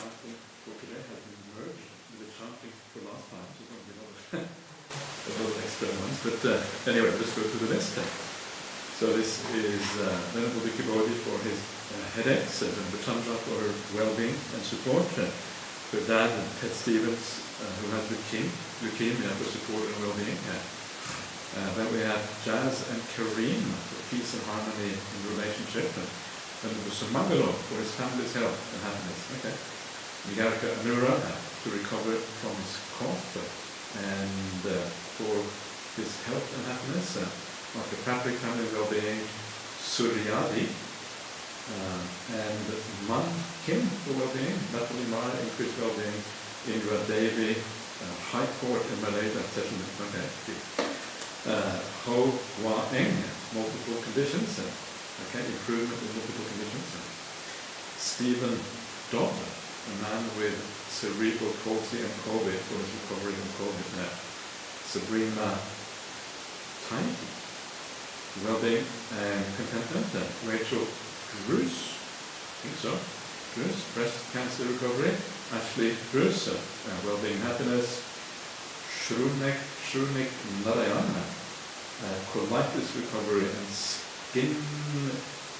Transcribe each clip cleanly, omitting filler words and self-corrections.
chanting for today has been merged with the chanting for last time, so it's going to be a lot of extra ones. But anyway, let's go to the list. So this is Venerable Vicky Bodhi for his headaches, and Chandra for her well-being and support. Her dad, Ted Stevens, who has leukemia for support and well-being. Then we have Jazz and Kareem for peace and harmony in the relationship. And Sumangalo for his family's health and happiness. Okay. Nigarika Anura to recover from his cough and for his health and happiness. Dr. Patrick, family well-being. Suryadi and Man Kim for well-being. Natalie Mara, increased well-being. Indra Devi, High Court in Malaysia settlement. Okay. Ho Wa Eng, multiple conditions. Okay, improvement in multiple conditions. Stephen Dodd, a man with cerebral palsy and COVID, for his recovery from COVID. Sabrina Taiki, well-being and contentment. Rachel Bruce, I think so. Bruce, breast cancer recovery. Ashley Bruce, well-being and happiness. Shrunik Narayana, colitis recovery and skin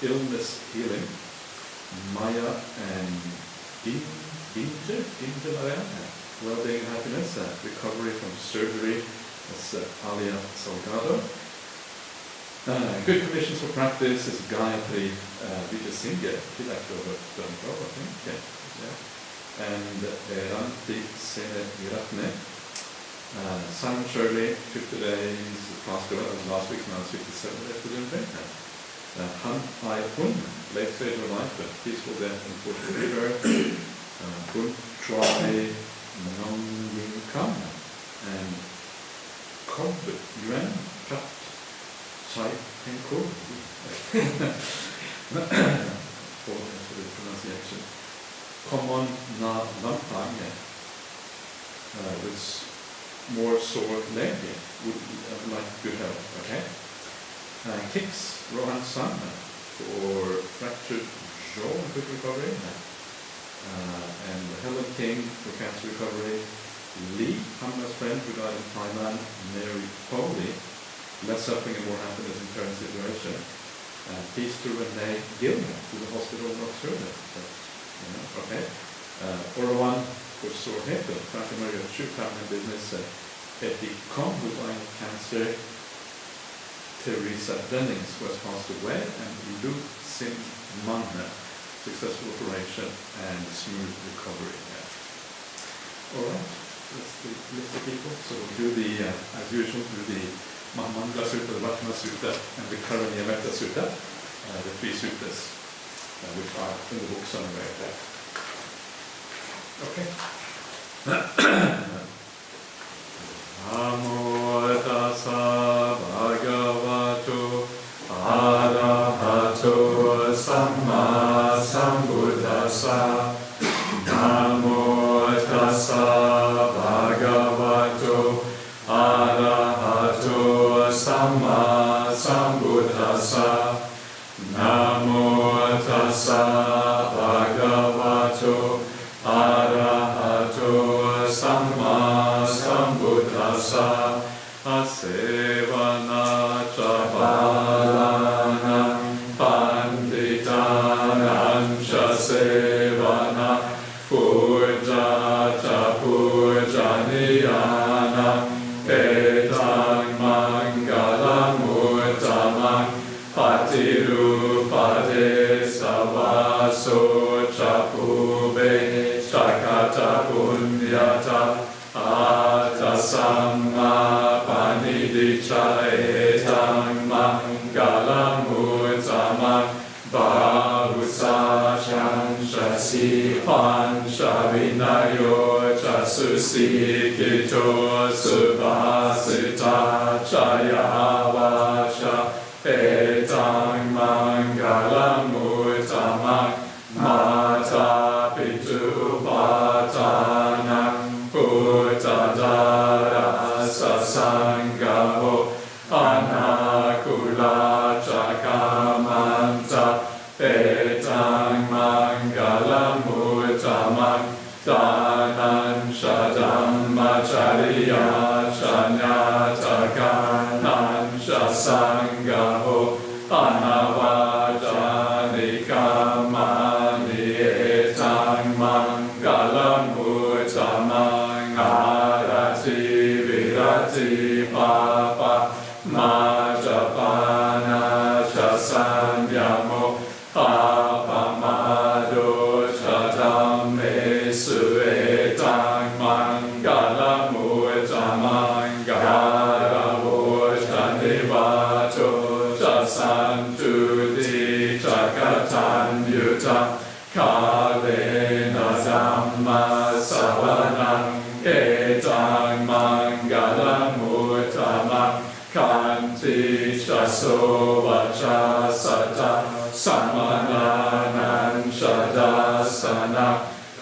illness healing. Maya and Ginja Narayana, well-being and happiness, recovery from surgery. That's Alia Salgado. Good conditions for practice is Gayatri Vijayasinghe, she's actually done well, I think. Yeah. And Ranti Sene Viratne. Simon Shirley, 50 days, class girl, last week, now it's 57 days to do it. Han Ai Hun, late stage of life, but peaceful death and fortunate rebirth. Hun Chua Nong Yin Kam, and Kob Yuan Chat Chai Tenko. For the pronunciation. Common Na Lampang, with more sore leg, would like good health, okay? Kicks, Rohan San, for fractured jaw and quick recovery. And Helen King for cancer recovery. Lee, Hamna's friend who died in Thailand. Mary Foley, less suffering and more happiness in current situation. Peace to Renee Gilman, to the hospital in Australia. Okay. Orawan for sore hip, Frank Maria Chu, family business. Eddie Kong, who died of cancer. Teresa Dennings, who has passed away. And Lu Sim Manna, successful operation and smooth recovery. Alright, that's the list of people. So we'll do the, as usual, do the Mahamandla Sutta, the Vatana Sutta, and the Karanyametta Sutta, the three suttas, which are in the book somewhere there. Okay. Namo tassa bhagavato arahato samma sambuddhassa. Namo tassa bhagavato arahato samma sambuddhassa. Namo tassa bhagavato arahato samma sambuddhassa. Asevana chabalana panditanam chasevana puja cha pujaniyana etang mangalam uttamam patirupade savaso chapube chakata punyata Atasamma panidicca etang mangalam uttamam bahusa chanshasi pancha vinayo chasusikito subhasita chaya vacha etang mangalam uttamam mata pitu patana Uttadara sasangamo anakula chakamanta etang mangalam uttamam kalena Dhamma savanam etang mangalam uttamam kanti chaso vacha sata samananan shadasana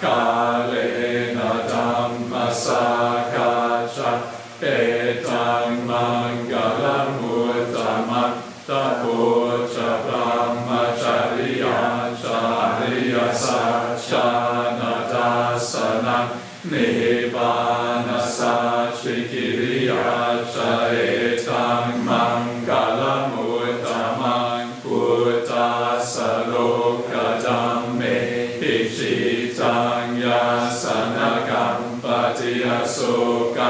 kalena Dhamma sakacha etang mangalam uttamam tapocha brahmacharya charya sachana dasana nibbana sachikiriya etang mangalam uttamam uttasaloka dhamme ichitang yasanakam patiyasoka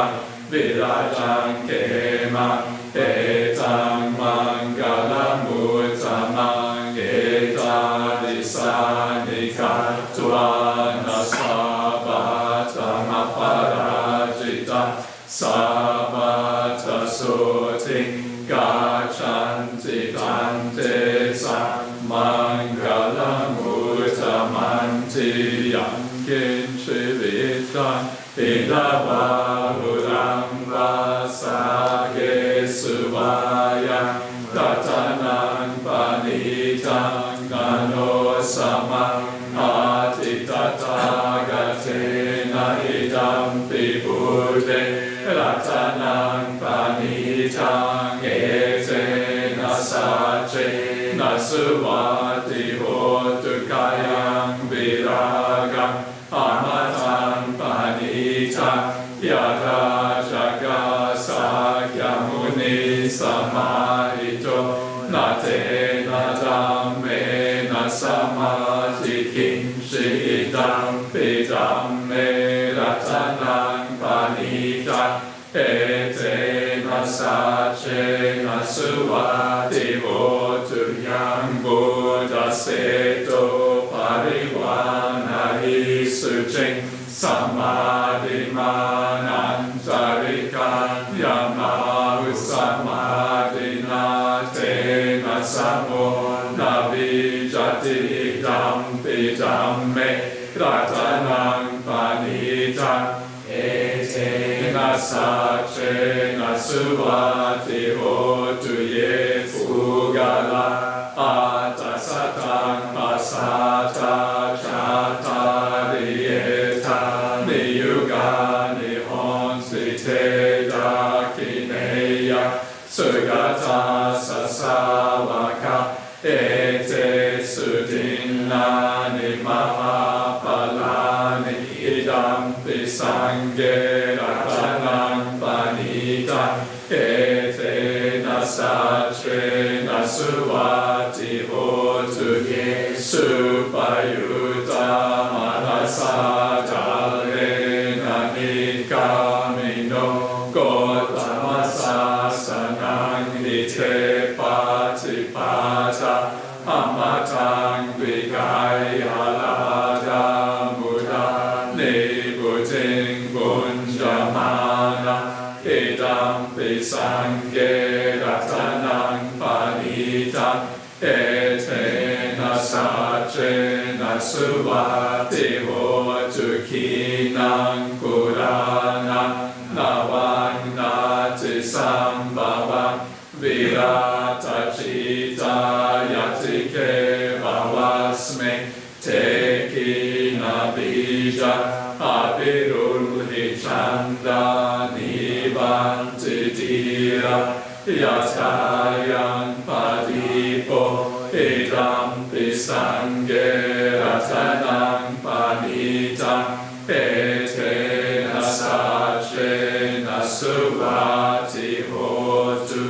virajang kema etang mangalam uttamam etadisanika tuana sabatam aparajita sabata soting gachanti tante sam mangalam uttamanti yankin shivitan Indavahuram vasage suvayam tatanang panitang gano samang atitatatgatena idam pibuddhe ratanang panitang etena sace nasuvati hotu kayang viragam amatang panitang yada jaga sakya muni samahito natena dhammena samadhi kinchi idam pidamme ratanang panitang etena sacena suvati hotu yang buddhaseto parivanari sucing samadhi manantarikam yamahu samadhi natena samo navijati idam pidamme ratanang panitang etena sacena suvati hotu ye pugala atasatang pasata chatarieta niyuga nihonsi te dakineya sugata sasavaka ete sudinani mahapalani idam pisange ratanang panitang etena sacena suvati hotu ye supayuta manasa dalena nikamino gotama sasanang nite patipata amatang vigaya lada muda nibuting bunjamana idam pisange ratanang panitang etena sacena suvati hotu kinang kurana navang nati sambhavang virata cita yatike vavasme tekina bija abirulhi chanda nibanti dira yatayang padipo idam pisange ratanang panitang etena sacena suvati hotu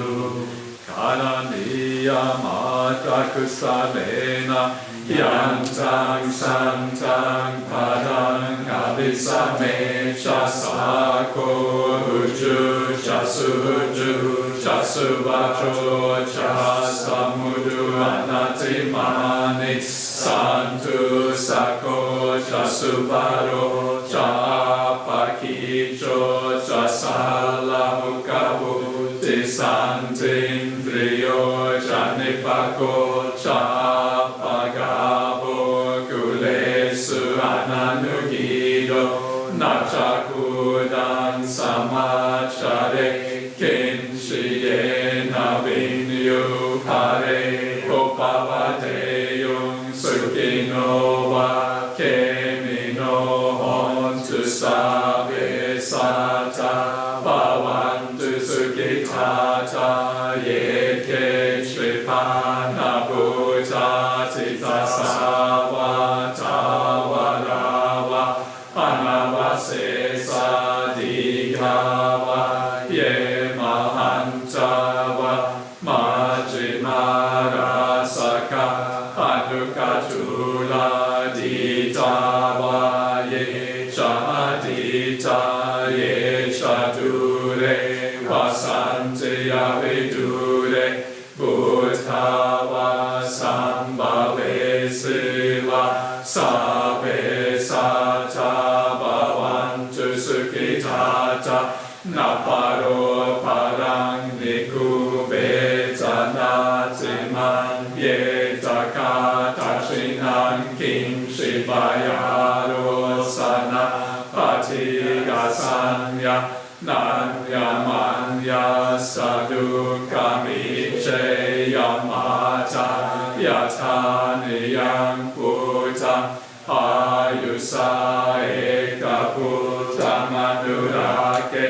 kananiya mata kusalena yantang santang padang abhisame chasako uju chasuju chasuvacho chasamudu anatimani santu sako chasuvaro chapakicho chasalamukavu tisantindriyo chanipako chapagavo kule Ananugido Nachakudan Samachare Kinshiyena Vinyu Hare Opavadeyung Sukhinova Kemino Hontu Sabe Sata Bhavantu Sukhitata Yeke Shripana Bhuta Tita Savatavadava Anavasesa Digava Ye Mahantava Majrimarasaka Anukatula Ditava Ye Chadita Ye Chadure Vasante Avidure Bhutava Sambhave Siva Sabe Sata Bhavantu Sukhitata Naparo Parang Nikubeta Natiman Yetaka Tashinan Kim Shibayaro Sana Patiga Sanya Nanya Manya Sadhu Kamiche Yamata Yataniyam Puta Ayusa Eka Puta Madurake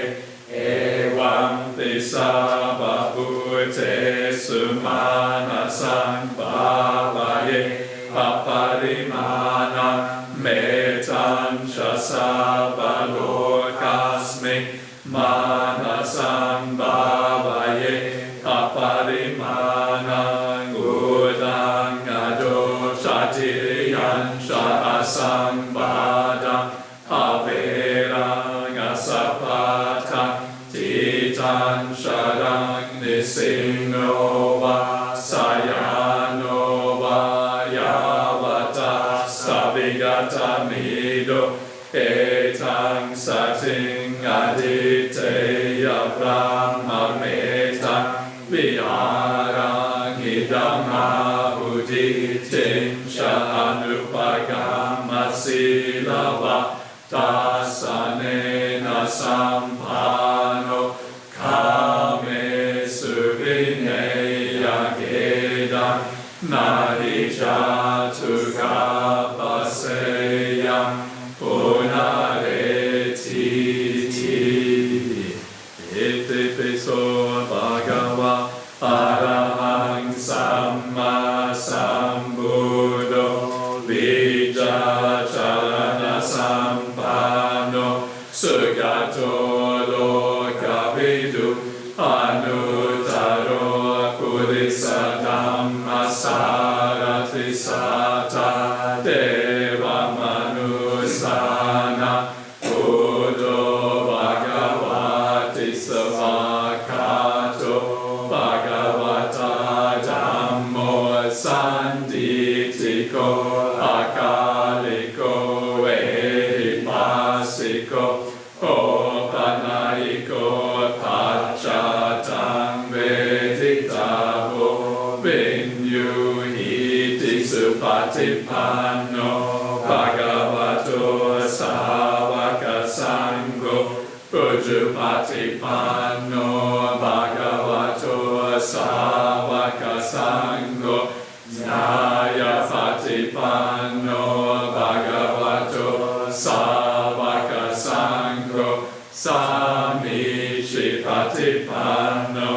Evam Tisava Bhute Sumana Sambhavaye Aparimana Metan Shasabalokasmi Manasam Bhavaye Aparimana Udang Ado Shatiriyan Shasambhadam Averang Asapata Titan Sharang Nisinova Sayanova Yavata Savigata Mido Etang Sating Aditeya Brahma Meta Viharang Idama Uditin Shahanupagama Silava Tasanena Sampano Kame Suvineya Gedam Nahijatu Kapaseyam Punareti Ete Peso Bhagava Arahang Samma Sambuddho Vijacharana Sampano Sugato Lokavidu Anutaro Purisa Dhamma Sarati Sata Deva Manusana Buddho Bhagavati Savakato Bhagavata Dhammo Sanditiko Akaliko Ehipasiko Opanaiko Pachatang Veditavo Vinyuhiti Supatipanno Bhagavato Savaka Sangho Ujupatipanno Bhagavato Savaka Sangho Nyayapatipanno Bhagavato Savaka Sangho Samishipatipanno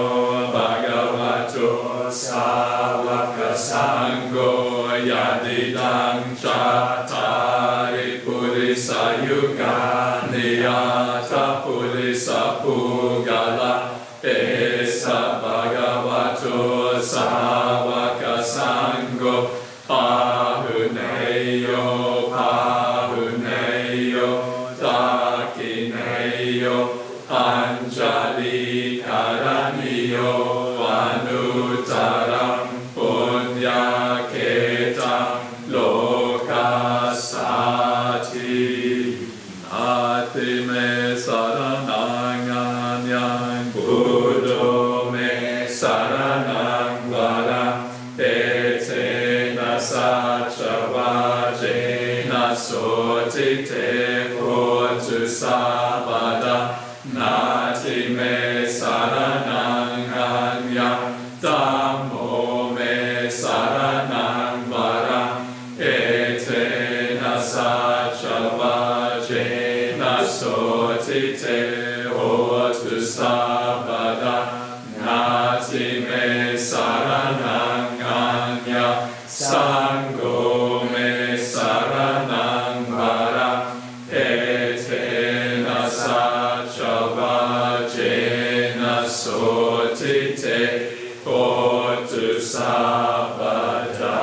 Bhagavato Savaka Sangho Yadidang Chatari Purisa Yuga Niyata Purisa Pugala Esa Bhagavato Savaka Sangho Pahuneyo Pahuneyo Dakineyo Anjali Karaniyo Anutaram Punya Ketam Lokasati Nati Me Sa so ti te hotu sabada nati me saranang anyam Dhammo me saranang varam etena sachavajena soti te hotu sabada nati me saranang anyam Sangho me saranang varam etena sachavajena soti te hotu sabada.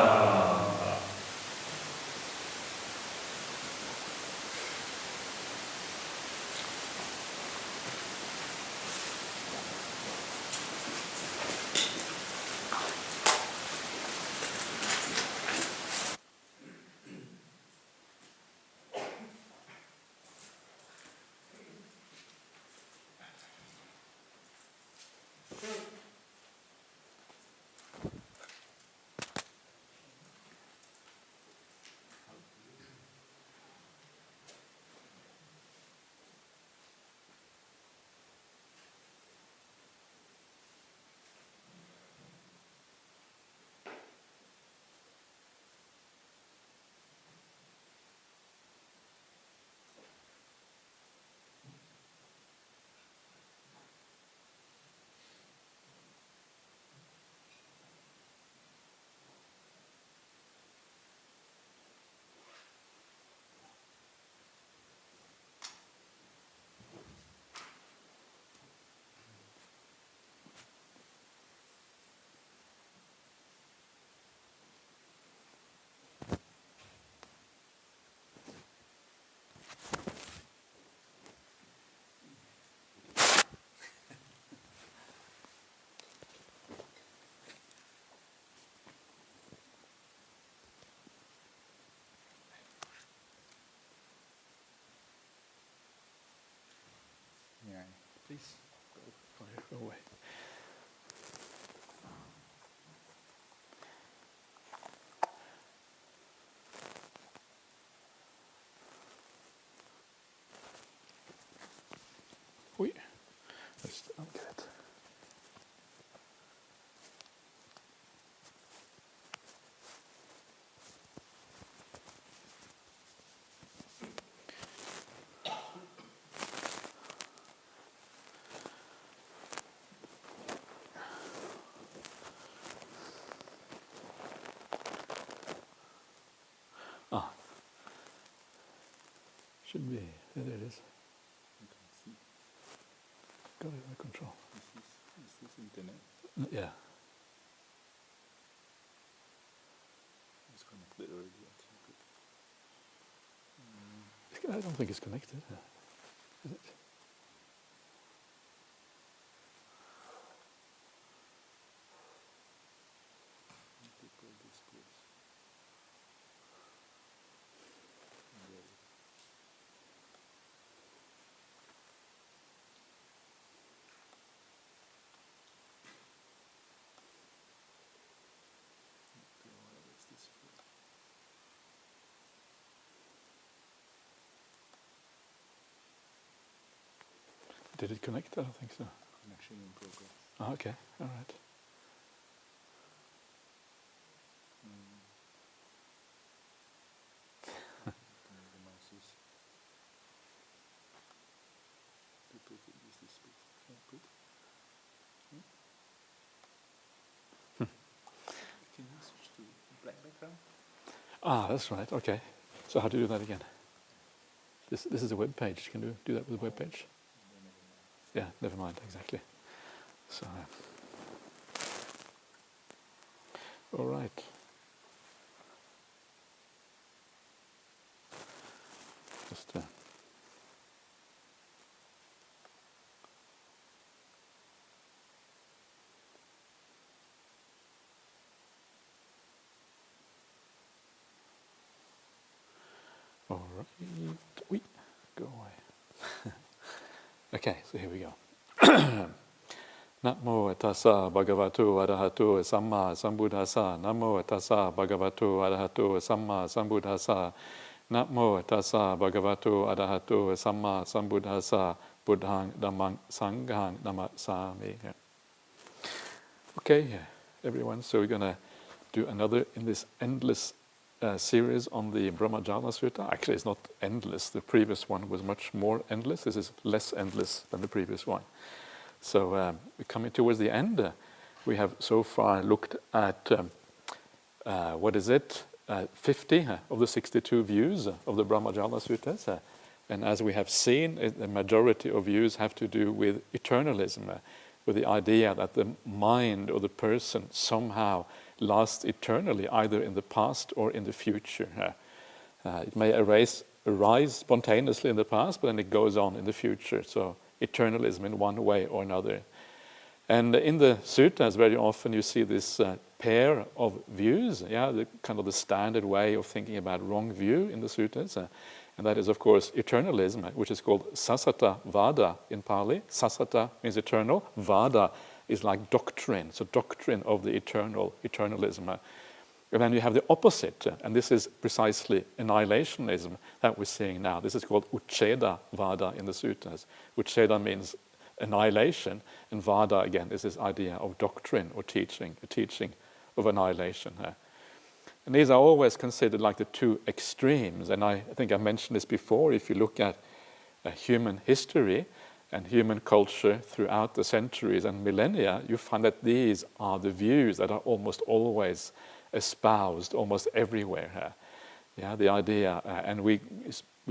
Please, go away. Oi, let's get it. Ah, should be. There it is. You can see. Got it under control. Is this internet? Yeah. It's connected already. I don't think it's connected. Is it? Did it connect? I don't think so. Connection in progress. Ah, okay, all right. The mouse is. People can use this space. Yeah, good. Can you switch to black background? Ah, that's right. Okay. So how to do that again? This is a web page. Can you do that with a web page? Yeah, never mind. Exactly. So, all right. Just. All right. Wait, go away. Okay, so here we go. Namo tassa bhagavato arahato samma sambuddhassa. Namo tassa bhagavato arahato samma sambuddhassa. Namo tassa bhagavato arahato samma sambuddhassa buddhang dhammang sanghang namasami. Yeah. Okay, everyone, so we're going to do another in this endless series on the Brahmajala Sutta. Actually, it's not endless. The previous one was much more endless. This is less endless than the previous one. So we're coming towards the end. We have so far looked at, 50 of the 62 views of the Brahmajala Suttas. And as we have seen, the majority of views have to do with eternalism, with the idea that the mind or the person somehow lasts eternally, either in the past or in the future. It may arise spontaneously in the past, but then it goes on in the future. So eternalism in one way or another. And in the suttas, very often you see this pair of views, the kind of the standard way of thinking about wrong view in the suttas. And that is, of course, eternalism, which is called sasata vada in Pali. Sasata means eternal. Vada is like doctrine, so doctrine of the eternalism. And then you have the opposite, and this is precisely annihilationism that we're seeing now. This is called ucheda vada in the suttas. Ucheda means annihilation, and vada, again, is this idea of doctrine or teaching, a teaching of annihilation. And these are always considered like the two extremes, and I think I mentioned this before. If you look at human history and human culture throughout the centuries and millennia, you find that these are the views that are almost always espoused almost everywhere. The idea, and we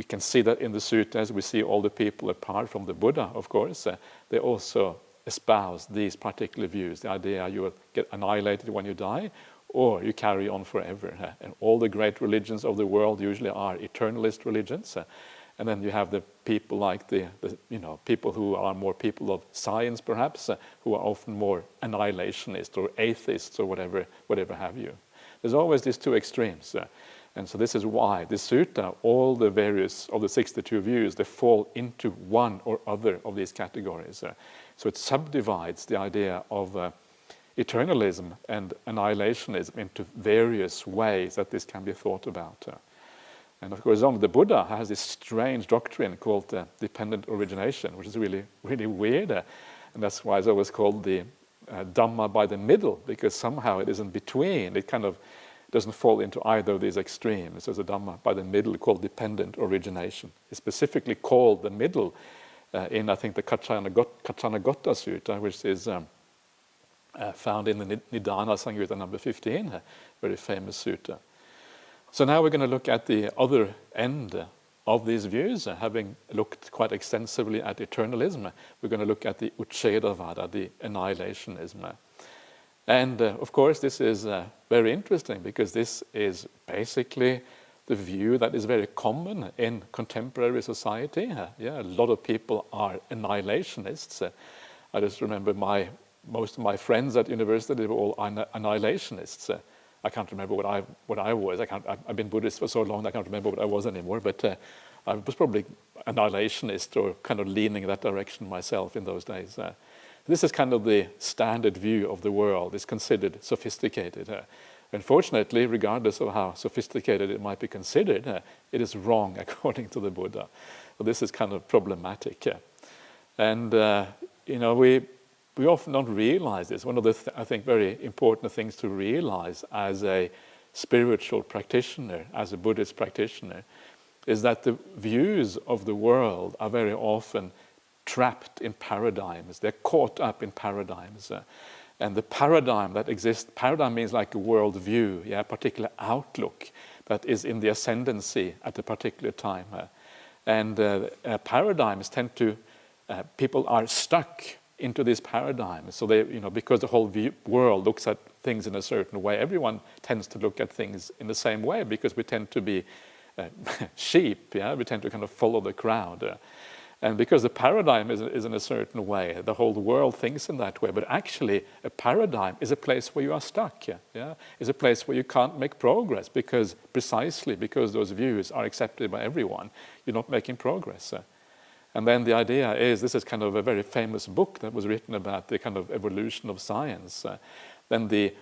can see that in the suttas. We see all the people apart from the Buddha, of course, they also espouse these particular views. The idea you will get annihilated when you die, or you carry on forever. And all the great religions of the world usually are eternalist religions. And then you have the people like the people who are more people of science, perhaps, who are often more annihilationist or atheists or whatever have you. There's always these two extremes. And so this is why the sutta, all the various of the 62 views, they fall into one or other of these categories. So it subdivides the idea of eternalism and annihilationism into various ways that this can be thought about. And of course, the Buddha has this strange doctrine called dependent origination, which is really, really weird. And that's why it's always called the Dhamma by the middle, because somehow it isn't between. It kind of doesn't fall into either of these extremes. There's a Dhamma by the middle called dependent origination. It's specifically called the middle in, I think, the Kaccanagotta Sutta, which is found in the Nidana Samyutta number 15, a very famous sutta. So now we're going to look at the other end of these views. Having looked quite extensively at eternalism, we're going to look at the Uchedavada, the annihilationism. And of course, this is very interesting because this is basically the view that is very common in contemporary society. A lot of people are annihilationists. I just remember most of my friends at university, they were all annihilationists. I can't remember what I was. I've been Buddhist for so long, I can't remember what I was anymore. But I was probably annihilationist or kind of leaning in that direction myself in those days. This is kind of the standard view of the world. It's considered sophisticated. Unfortunately, regardless of how sophisticated it might be considered, it is wrong according to the Buddha. So this is kind of problematic. And we often don't realize this. One of the, I think, very important things to realize as a spiritual practitioner, as a Buddhist practitioner, is that the views of the world are very often trapped in paradigms. They're caught up in paradigms. And the paradigm that exists, paradigm means like a world view, a particular outlook that is in the ascendancy at a particular time. And paradigms tend to, people are stuck into this paradigm. So they, because the whole world looks at things in a certain way, everyone tends to look at things in the same way because we tend to be sheep, we tend to kind of follow the crowd. And because the paradigm is in a certain way, the whole world thinks in that way. But actually, a paradigm is a place where you are stuck. It's a place where you can't make progress precisely because those views are accepted by everyone. You're not making progress. And then the idea is, this is kind of a very famous book that was written about the kind of evolution of science. Then the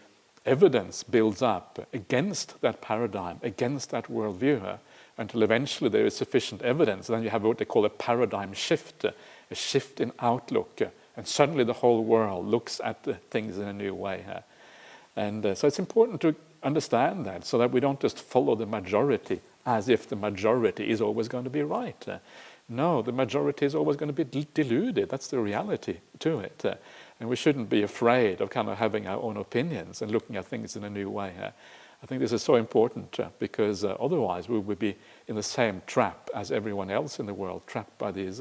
evidence builds up against that paradigm, against that worldview. until eventually there is sufficient evidence. And then you have what they call a paradigm shift, a shift in outlook, and suddenly the whole world looks at things in a new way. And so it's important to understand that, so that we don't just follow the majority as if the majority is always going to be right. No, the majority is always going to be deluded. That's the reality to it. And we shouldn't be afraid of kind of having our own opinions and looking at things in a new way. I think this is so important because otherwise we would be in the same trap as everyone else in the world, trapped by these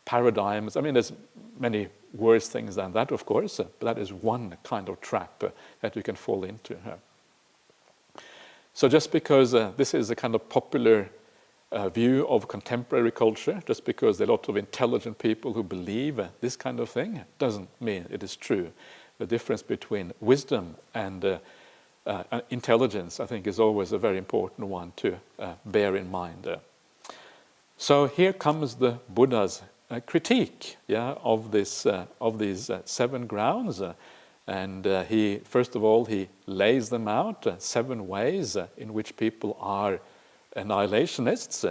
paradigms. I mean, there's many worse things than that, of course, but that is one kind of trap that you can fall into. So just because this is a kind of popular view of contemporary culture, just because there are a lot of intelligent people who believe this kind of thing, doesn't mean it is true. The difference between wisdom and intelligence, I think, is always a very important one to bear in mind. So here comes the Buddha's critique, of these 7 grounds, and he, first of all, he lays them out, 7 ways in which people are annihilationists,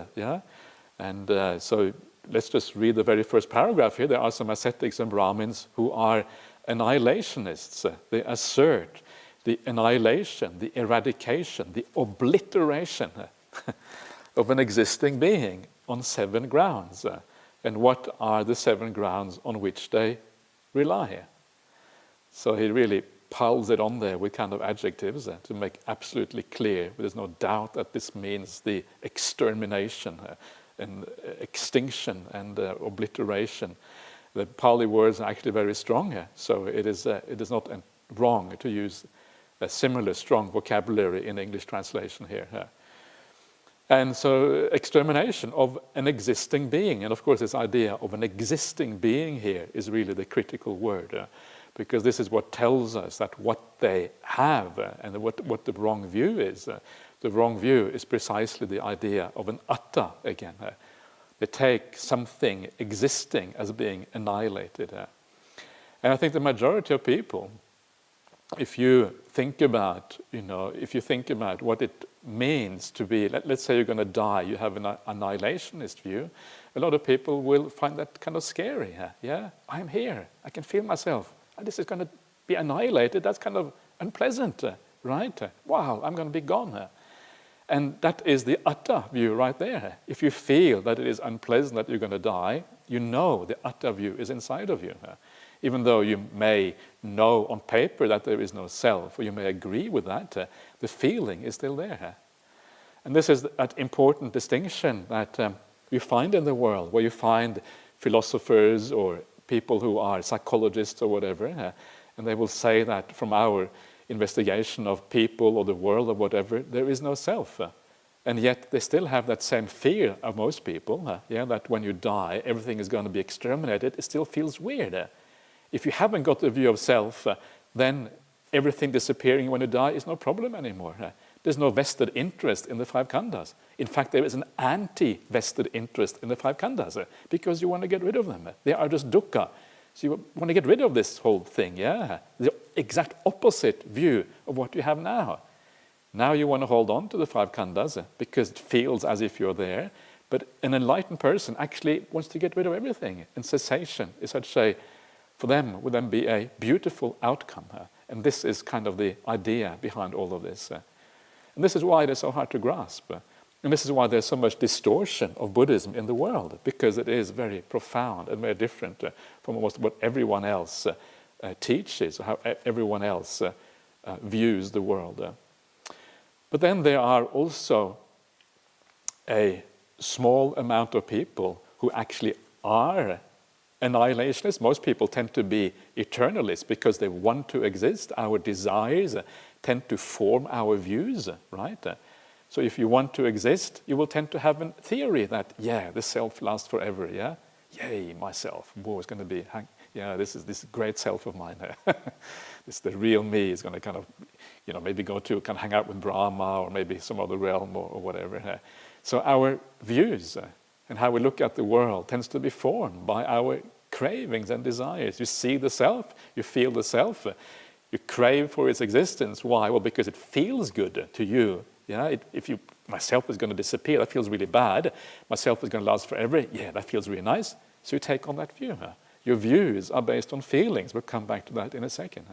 and so let's just read the very first paragraph here. There are some ascetics and Brahmins who are annihilationists. They assert the annihilation, the eradication, the obliteration of an existing being on 7 grounds. And what are the 7 grounds on which they rely? So he really piles it on there with kind of adjectives to make absolutely clear. There's no doubt that this means the extermination and extinction and obliteration. The Pali words are actually very strong, so it is not wrong to use a similar strong vocabulary in English translation here. And so extermination of an existing being, and of course this idea of an existing being here is really the critical word, because this is what tells us that what they have and what the wrong view is. The wrong view is precisely the idea of an atta again. They take something existing as being annihilated. And I think the majority of people, if you think about what it means to be, let's say you're going to die, you have an annihilationist view, a lot of people will find that kind of scary. I'm here, I can feel myself, this is going to be annihilated, that's kind of unpleasant, right? Wow, I'm going to be gone. And that is the atta view right there. If you feel that it is unpleasant that you're going to die, you know the atta view is inside of you. Even though you may know on paper that there is no self, or you may agree with that, the feeling is still there. And this is that important distinction that you find in the world, where you find philosophers or people who are psychologists or whatever, and they will say that from our investigation of people or the world or whatever, there is no self. And yet they still have that same fear of most people, that when you die, everything is going to be exterminated. It still feels weird. If you haven't got the view of self, then everything disappearing when you die is no problem anymore. There's no vested interest in the 5 khandhas. In fact, there is an anti-vested interest in the 5 khandhas because you want to get rid of them. They are just dukkha. So you want to get rid of this whole thing, The exact opposite view of what you have now. Now you want to hold on to the 5 khandhas because it feels as if you're there. But an enlightened person actually wants to get rid of everything. And cessation is such a, for them, would then be a beautiful outcome. And this is kind of the idea behind all of this. And this is why it is so hard to grasp. And this is why there's so much distortion of Buddhism in the world, because it is very profound and very different from almost what everyone else teaches, or how everyone else views the world. But then there are also a small amount of people who actually are annihilationists. Most people tend to be eternalists because they want to exist. Our desires tend to form our views, right? So if you want to exist, you will tend to have a theory that, the self lasts forever, Yay, myself, it's going to be, this is this great self of mine. This the real me is going to kind of, maybe go to kind of hang out with Brahma or maybe some other realm or whatever. So our views and how we look at the world tends to be formed by our cravings and desires. You see the self, you feel the self, you crave for its existence. Why? Well, because it feels good to you. If you myself is going to disappear, that feels really bad. Myself is going to last forever, yeah, that feels really nice. So you take on that view. Your views are based on feelings. We'll come back to that in a second.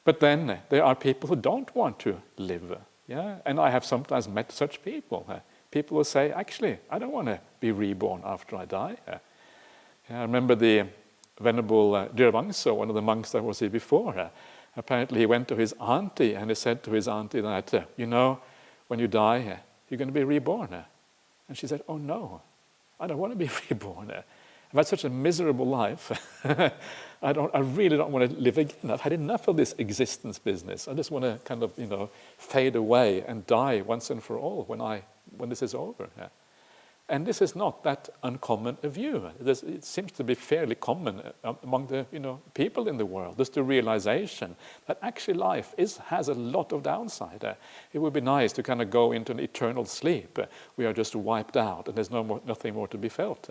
But then there are people who don't want to live. Yeah? And I have sometimes met such people. People will say, actually, I don't want to be reborn after I die. I remember the Venerable Dirvangso, one of the monks that was here before. Apparently he went to his auntie and he said to his auntie that, you know, when you die, you're going to be reborn. And she said, oh no, I don't want to be reborn. I've had such a miserable life. I really don't want to live again. I've had enough of this existence business. I just want to kind of, fade away and die once and for all when this is over. And this is not that uncommon a view. It seems to be fairly common among the people in the world. Just the realization that actually life has a lot of downside. It would be nice to kind of go into an eternal sleep. We are just wiped out, and there's nothing more to be felt.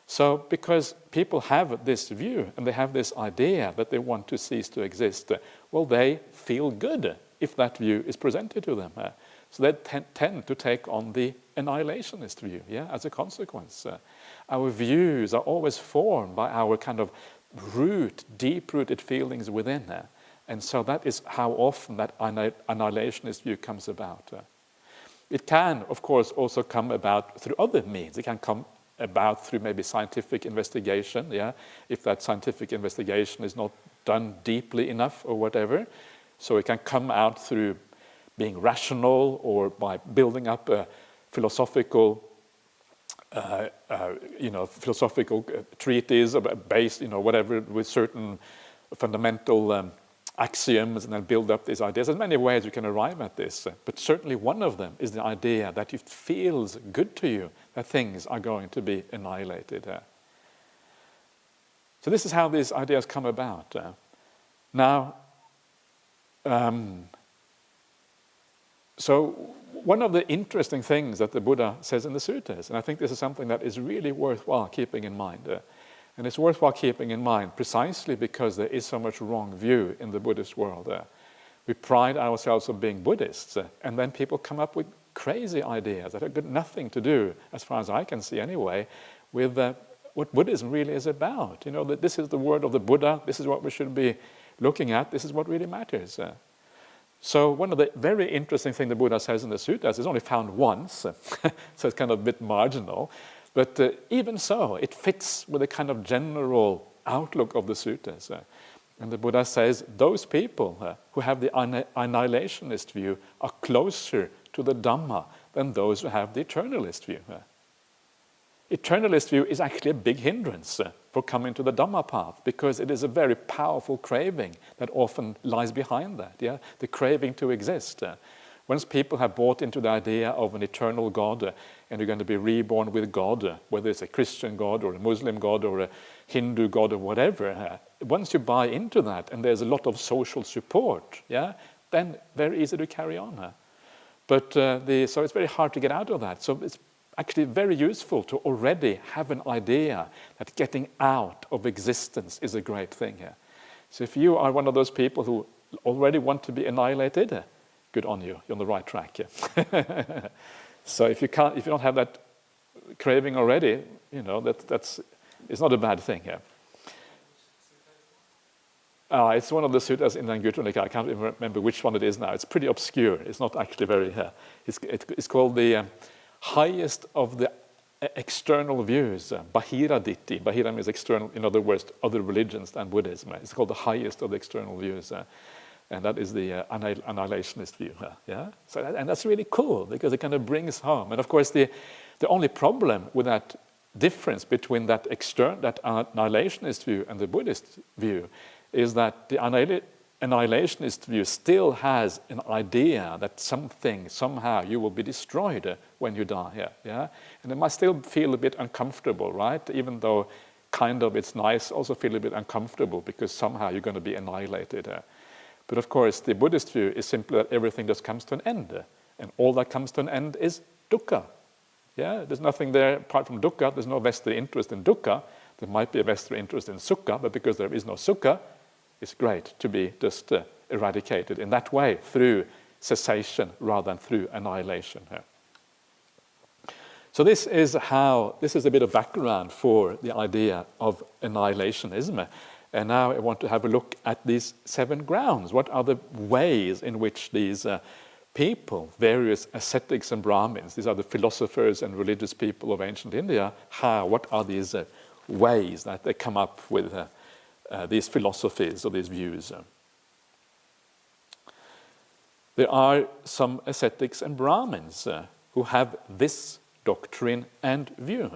So because people have this view and they have this idea that they want to cease to exist, well, they feel good if that view is presented to them. So they tend to take on the annihilationist view, as a consequence. Our views are always formed by our kind of deep-rooted feelings within. And so that is how often that annihilationist view comes about. It can, of course, also come about through other means. It can come about through maybe scientific investigation, if that scientific investigation is not done deeply enough or whatever. So it can come out through being rational or by building up a philosophical treatise based, whatever, with certain fundamental axioms, and then build up these ideas. There's many ways you can arrive at this, but certainly one of them is the idea that it feels good to you that things are going to be annihilated. So this is how these ideas come about. Now, so one of the interesting things that the Buddha says in the suttas, and I think this is something that is really worthwhile keeping in mind, and it's worthwhile keeping in mind precisely because there is so much wrong view in the Buddhist world. We pride ourselves on being Buddhists, and then people come up with crazy ideas that have got nothing to do, as far as I can see anyway, with what Buddhism really is about. That this is the word of the Buddha, this is what we should be looking at, this is what really matters. So one of the very interesting things the Buddha says in the suttas is only found once, so it's kind of a bit marginal. But even so, it fits with a kind of general outlook of the suttas. And the Buddha says those people who have the annihilationist view are closer to the Dhamma than those who have the eternalist view. Eternalist view is actually a big hindrance for coming to the Dhamma path, because it is a very powerful craving that often lies behind that, the craving to exist. Once people have bought into the idea of an eternal God and you're going to be reborn with God, whether it's a Christian God or a Muslim God or a Hindu God or whatever, once you buy into that and there's a lot of social support, then very easy to carry on. But so it's very hard to get out of that. So it's actually very useful to already have an idea that getting out of existence is a great thing here. So if you are one of those people who already want to be annihilated, good on you. You're on the right track. So if you don't have that craving already, it's not a bad thing here. It's one of the suttas in the Anguttara Nikaya. I can't even remember which one it is now. It's pretty obscure. It's not actually very. It's called the highest of the external views, Bahira Ditti. Bahira means external, in other words, other religions than Buddhism. It's called the highest of the external views. And that is the annihilationist view. So and that's really cool, because it kind of brings home. And of course, the only problem with that difference between that annihilationist view and the Buddhist view is that the annihilationist view still has an idea that somehow you will be destroyed when you die. And it must still feel a bit uncomfortable, right? Even though kind of it's nice, also feel a bit uncomfortable because somehow you're going to be annihilated. But of course, the Buddhist view is simply that everything just comes to an end. And all that comes to an end is dukkha. There's nothing there apart from dukkha. There's no vested interest in dukkha. There might be a vested interest in sukha, but because there is no sukha, it's great to be just eradicated in that way through cessation rather than through annihilation. So this is a bit of background for the idea of annihilationism. And now I want to have a look at these 7 grounds. What are the ways in which these people, various ascetics and Brahmins, these are the philosophers and religious people of ancient India, what are these ways that they come up with these philosophies or these views? There are some ascetics and Brahmins who have this doctrine and view.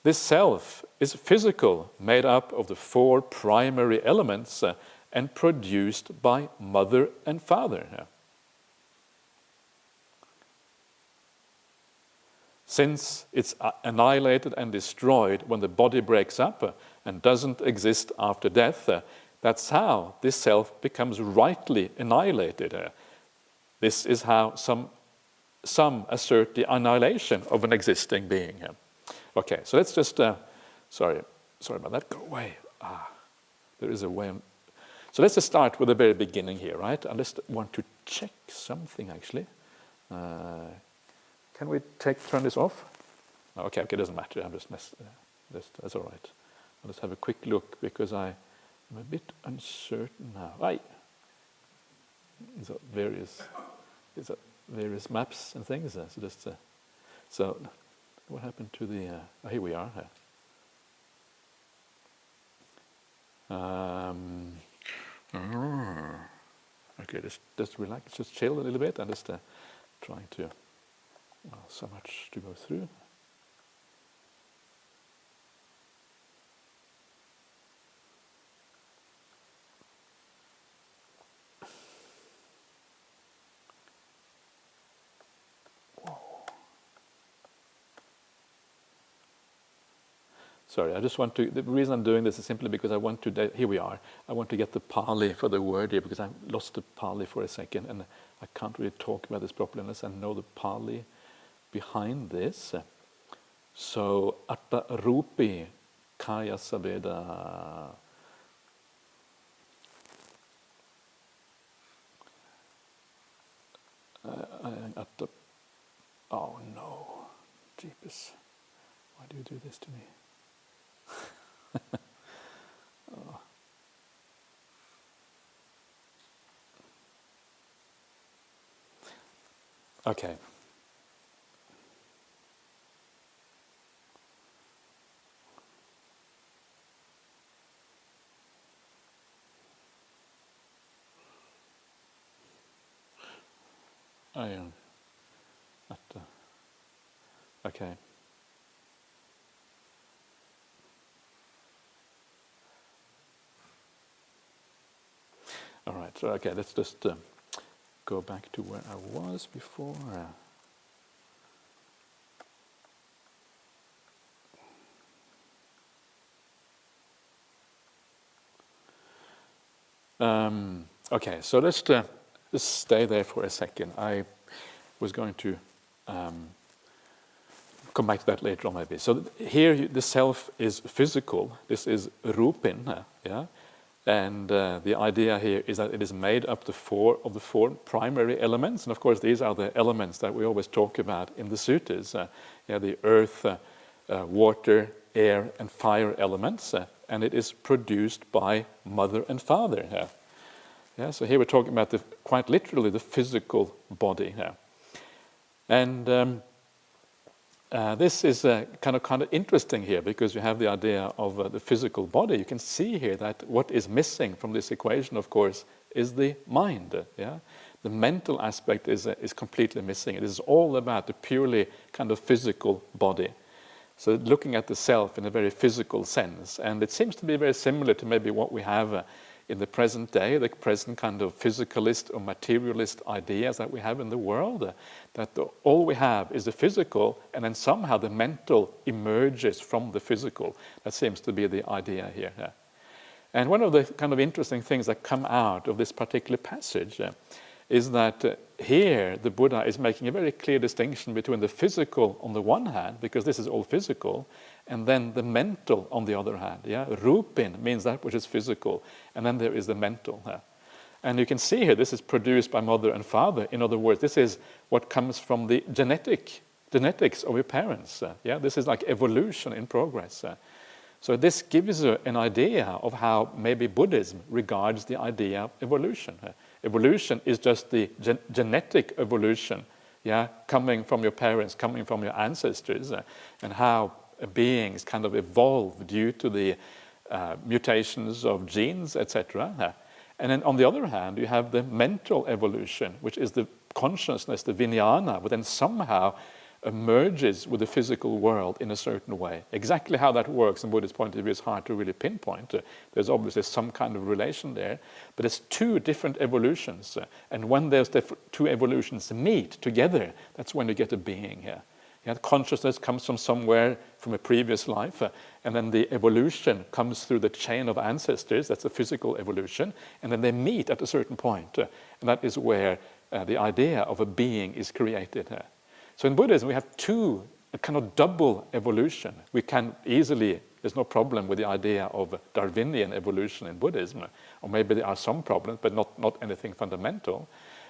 This self is physical, made up of the 4 primary elements and produced by mother and father. Since it's annihilated and destroyed when the body breaks up and doesn't exist after death, that's how this self becomes rightly annihilated. This is how some assert the annihilation of an existing being. Okay, so let's just, sorry about that, go away. There is a way. So let's just start with the very beginning here, right? I just want to check something actually. Can we turn this off? Okay, it doesn't matter. That's all right. I'll just have a quick look because I'm a bit uncertain now. These are various maps and things. So what happened to the? Here we are. Okay, just relax, just chill a little bit, and just trying to. So much to go through. Sorry, I just want to, the reason I'm doing this is simply because I want to, here we are, I want to get the Pali for the word here because I lost the Pali for a second and I can't really talk about this properly unless I know the Pali behind this. So, atta rupi kaya sabeda. Oh no, jeepers, why do you do this to me? Oh. Okay. Okay. All right, so okay, let's just go back to where I was before. Okay, so let's just stay there for a second. I was going to come back to that later on maybe. So here the self is physical. This is rupin, yeah? And the idea here is that it is made up of the four primary elements. And of course, these are the elements that we always talk about in the suttas. The earth, water, air, and fire elements. And it is produced by mother and father. So here we're talking about quite literally the physical body. And this is kind of interesting here because you have the idea of the physical body. You can see here that what is missing from this equation, of course, is the mind. The mental aspect is completely missing. It is all about the purely kind of physical body. So looking at the self in a very physical sense, and it seems to be very similar to maybe what we have in the present day, the present kind of physicalist or materialist ideas that we have in the world, that all we have is the physical, and then somehow the mental emerges from the physical. That seems to be the idea here. And one of the kind of interesting things that come out of this particular passage is that here the Buddha is making a very clear distinction between the physical on the one hand, because this is all physical, and then the mental on the other hand. Rupin means that which is physical, and then there is the mental. And you can see here, this is produced by mother and father. In other words, this is what comes from the genetics of your parents. This is like evolution in progress. So this gives you an idea of how maybe Buddhism regards the idea of evolution. Evolution is just the genetic evolution, coming from your parents, coming from your ancestors, and how beings kind of evolve due to the mutations of genes, etc. And then on the other hand, you have the mental evolution, which is the consciousness, the vijnana, but then somehow merges with the physical world in a certain way. Exactly how that works from Buddhist point of view is hard to really pinpoint. There's obviously some kind of relation there, but it's two different evolutions. And when those two evolutions meet together, that's when you get a being here. Consciousness comes from somewhere from a previous life, and then the evolution comes through the chain of ancestors, that's the physical evolution, and then they meet at a certain point, and that is where the idea of a being is created. So in Buddhism, we have a kind of double evolution. We can easily, there's no problem with the idea of Darwinian evolution in Buddhism, or maybe there are some problems, but not anything fundamental.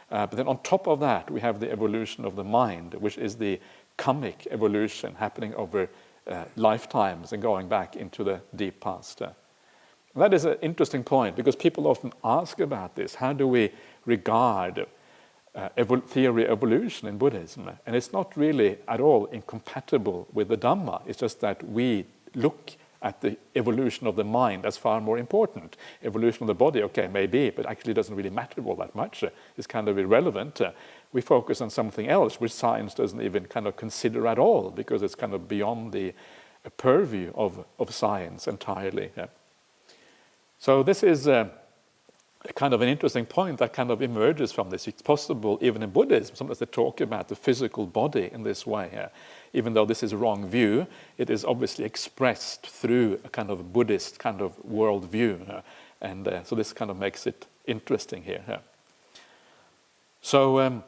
But then on top of that, we have the evolution of the mind, which is the karmic evolution happening over lifetimes and going back into the deep past. That is an interesting point, because people often ask about this. How do we regard theory of evolution in Buddhism? And it's not really at all incompatible with the Dhamma. It's just that we look at the evolution of the mind as far more important. Evolution of the body, okay, maybe, but actually doesn't really matter all that much. It's kind of irrelevant. We focus on something else, which science doesn't even kind of consider at all, because it's kind of beyond the purview of science entirely. So this is kind of an interesting point that kind of emerges from this. It's possible, even in Buddhism, sometimes they talk about the physical body in this way. Even though this is a wrong view, it is obviously expressed through a kind of Buddhist kind of worldview. And so this kind of makes it interesting here. So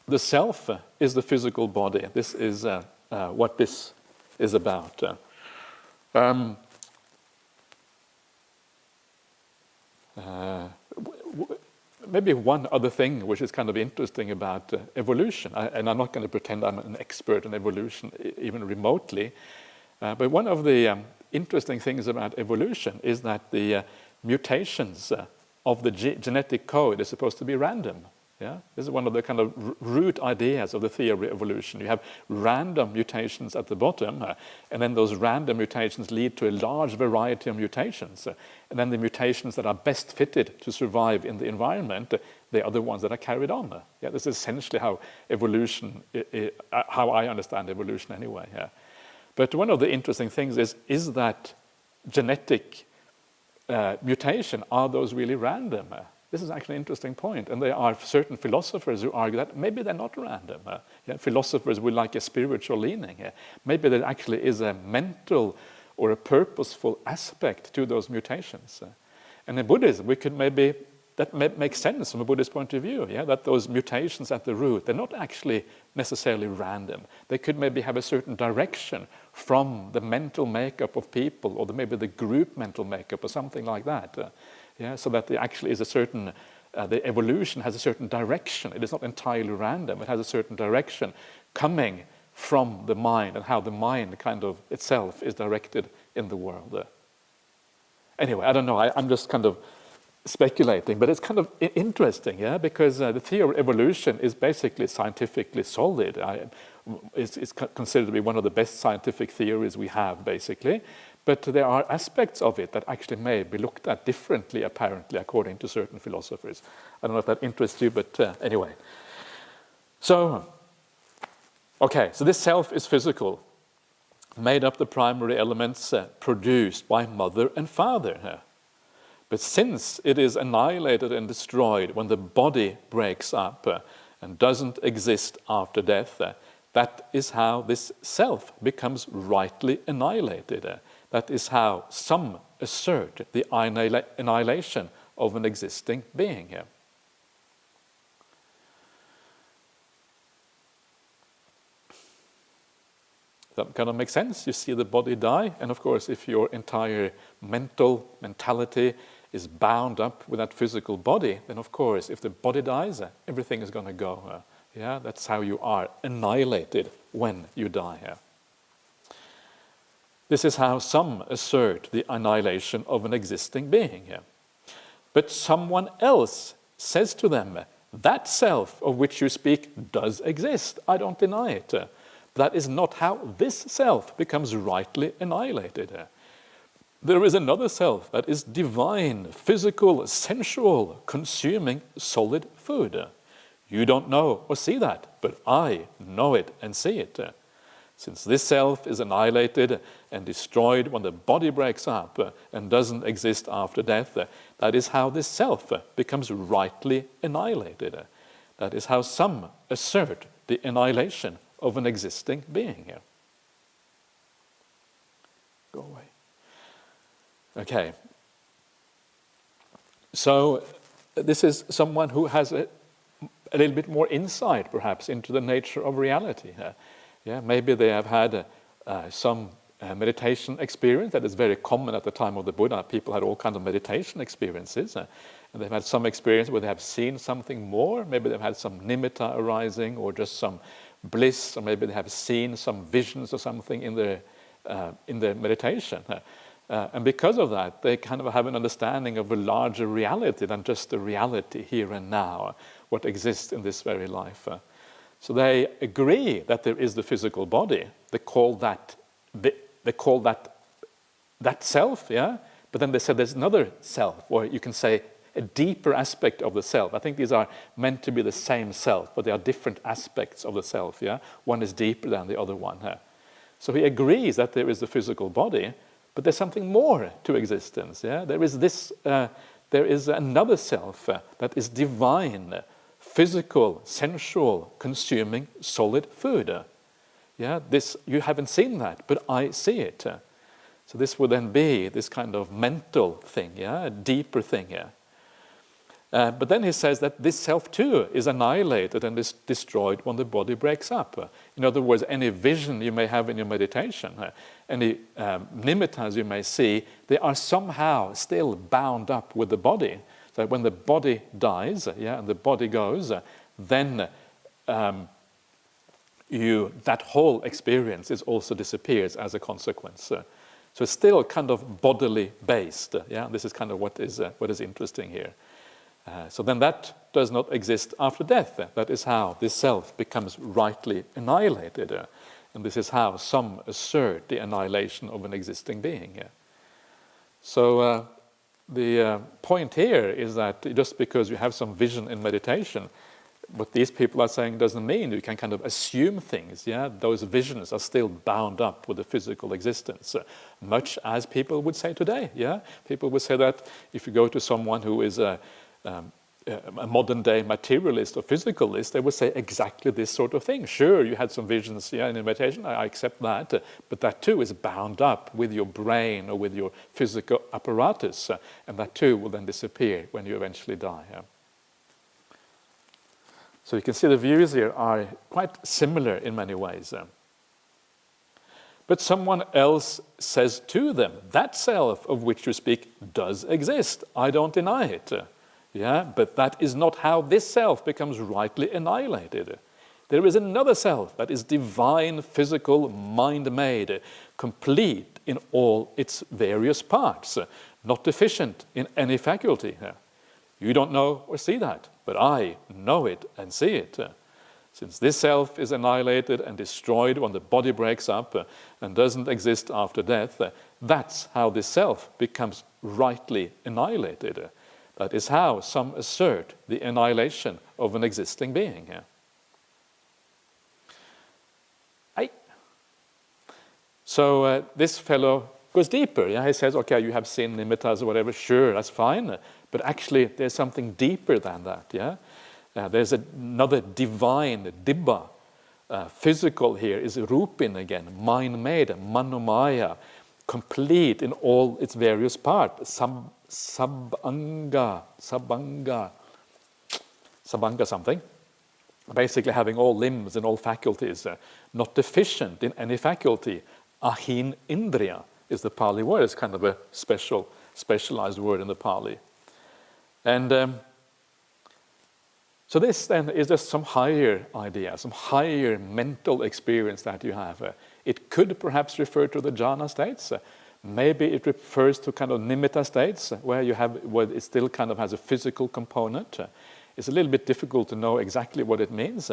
the self is the physical body. This is what this is about. Maybe one other thing which is kind of interesting about evolution, and I'm not going to pretend I'm an expert in evolution even remotely, but one of the interesting things about evolution is that the mutations of the genetic code is supposed to be random. This is one of the kind of root ideas of the theory of evolution. You have random mutations at the bottom, and then those random mutations lead to a large variety of mutations. And then the mutations that are best fitted to survive in the environment, they are the ones that are carried on. This is essentially how evolution, how I understand evolution anyway. But one of the interesting things is that genetic mutation, are those really random? This is actually an interesting point, and there are certain philosophers who argue that maybe they're not random. Philosophers with like a spiritual leaning. Maybe there actually is a mental or a purposeful aspect to those mutations. And in Buddhism, we could maybe, that makes sense from a Buddhist point of view, that those mutations at the root, they're not actually necessarily random. They could maybe have a certain direction from the mental makeup of people, or maybe the group mental makeup or something like that. So that there actually is a certain, the evolution has a certain direction. It is not entirely random. It has a certain direction coming from the mind, and how the mind kind of itself is directed in the world. Anyway, I don't know. I'm just kind of speculating, but it's kind of interesting, because the theory of evolution is basically scientifically solid. It's considered to be one of the best scientific theories we have, basically. But there are aspects of it that actually may be looked at differently, apparently, according to certain philosophers. I don't know if that interests you, but anyway. So, okay, so this self is physical, made up the primary elements produced by mother and father. But since it is annihilated and destroyed when the body breaks up and doesn't exist after death, that is how this self becomes rightly annihilated. That is how some assert the annihilation of an existing being here. That kind of makes sense. You see the body die, and of course, if your entire mentality is bound up with that physical body, then of course, if the body dies, everything is going to go. Yeah, that's how you are annihilated when you die. This is how some assert the annihilation of an existing being. But someone else says to them, that self of which you speak does exist. I don't deny it. That is not how this self becomes rightly annihilated. There is another self that is divine, physical, sensual, consuming solid food. You don't know or see that, but I know it and see it. Since this self is annihilated and destroyed when the body breaks up and doesn't exist after death, that is how this self becomes rightly annihilated. That is how some assert the annihilation of an existing being. Go away. Okay. So this is someone who has a little bit more insight, perhaps, into the nature of reality. Yeah, maybe they have had some meditation experience that is very common at the time of the Buddha. People had all kinds of meditation experiences. And they've had some experience where they have seen something more. Maybe they've had some nimitta arising, or just some bliss, or maybe they have seen some visions or something in their meditation. And because of that, they kind of have an understanding of a larger reality than just the reality here and now, what exists in this very life. So they agree that there is the physical body. They call that self, yeah. But then they said there's another self, or you can say a deeper aspect of the self. I think these are meant to be the same self, but they are different aspects of the self, yeah. One is deeper than the other one. So he agrees that there is the physical body, but there's something more to existence, yeah. There is another self that is divine, physical, sensual, consuming solid food. Yeah, this, you haven't seen that, but I see it. So this would then be this kind of mental thing, yeah, a deeper thing. Yeah. But then he says that this self too is annihilated and is destroyed when the body breaks up. In other words, any vision you may have in your meditation, any nimittas you may see, they are somehow still bound up with the body. So when the body dies, yeah, and the body goes, then that whole experience also disappears as a consequence. So it's still kind of bodily based. Yeah, this is kind of what is interesting here. So then that does not exist after death. That is how this self becomes rightly annihilated. And this is how some assert the annihilation of an existing being. So the point here is that just because you have some vision in meditation, what these people are saying doesn't mean you can kind of assume things. Yeah, those visions are still bound up with the physical existence, much as people would say today. Yeah, people would say that if you go to someone who is a modern-day materialist or physicalist, they would say exactly this sort of thing. Sure, you had some visions, yeah, in meditation, I accept that, but that too is bound up with your brain or with your physical apparatus, and that too will then disappear when you eventually die. Yeah? So you can see the views here are quite similar in many ways. But someone else says to them, that self of which you speak does exist. I don't deny it. Yeah, but that is not how this self becomes rightly annihilated. There is another self that is divine, physical, mind-made, complete in all its various parts, not deficient in any faculty. You don't know or see that, but I know it and see it. Since this self is annihilated and destroyed when the body breaks up and doesn't exist after death, that's how this self becomes rightly annihilated. That is how some assert the annihilation of an existing being. So this fellow goes deeper. Yeah? He says, okay, you have seen nimittas or whatever, sure, that's fine. But actually, there's something deeper than that. Yeah, there's another divine dibba. Physical here is rupin again, mind-made, manomaya, complete in all its various parts. Sabanga something. Basically having all limbs and all faculties, not deficient in any faculty. Ahin indriya is the Pali word. It's kind of a special specialized word in the Pali. And so this then is just some higher idea, some higher mental experience that you have. It could perhaps refer to the jhana states. Maybe it refers to kind of nimitta states where it still kind of has a physical component. It's a little bit difficult to know exactly what it means.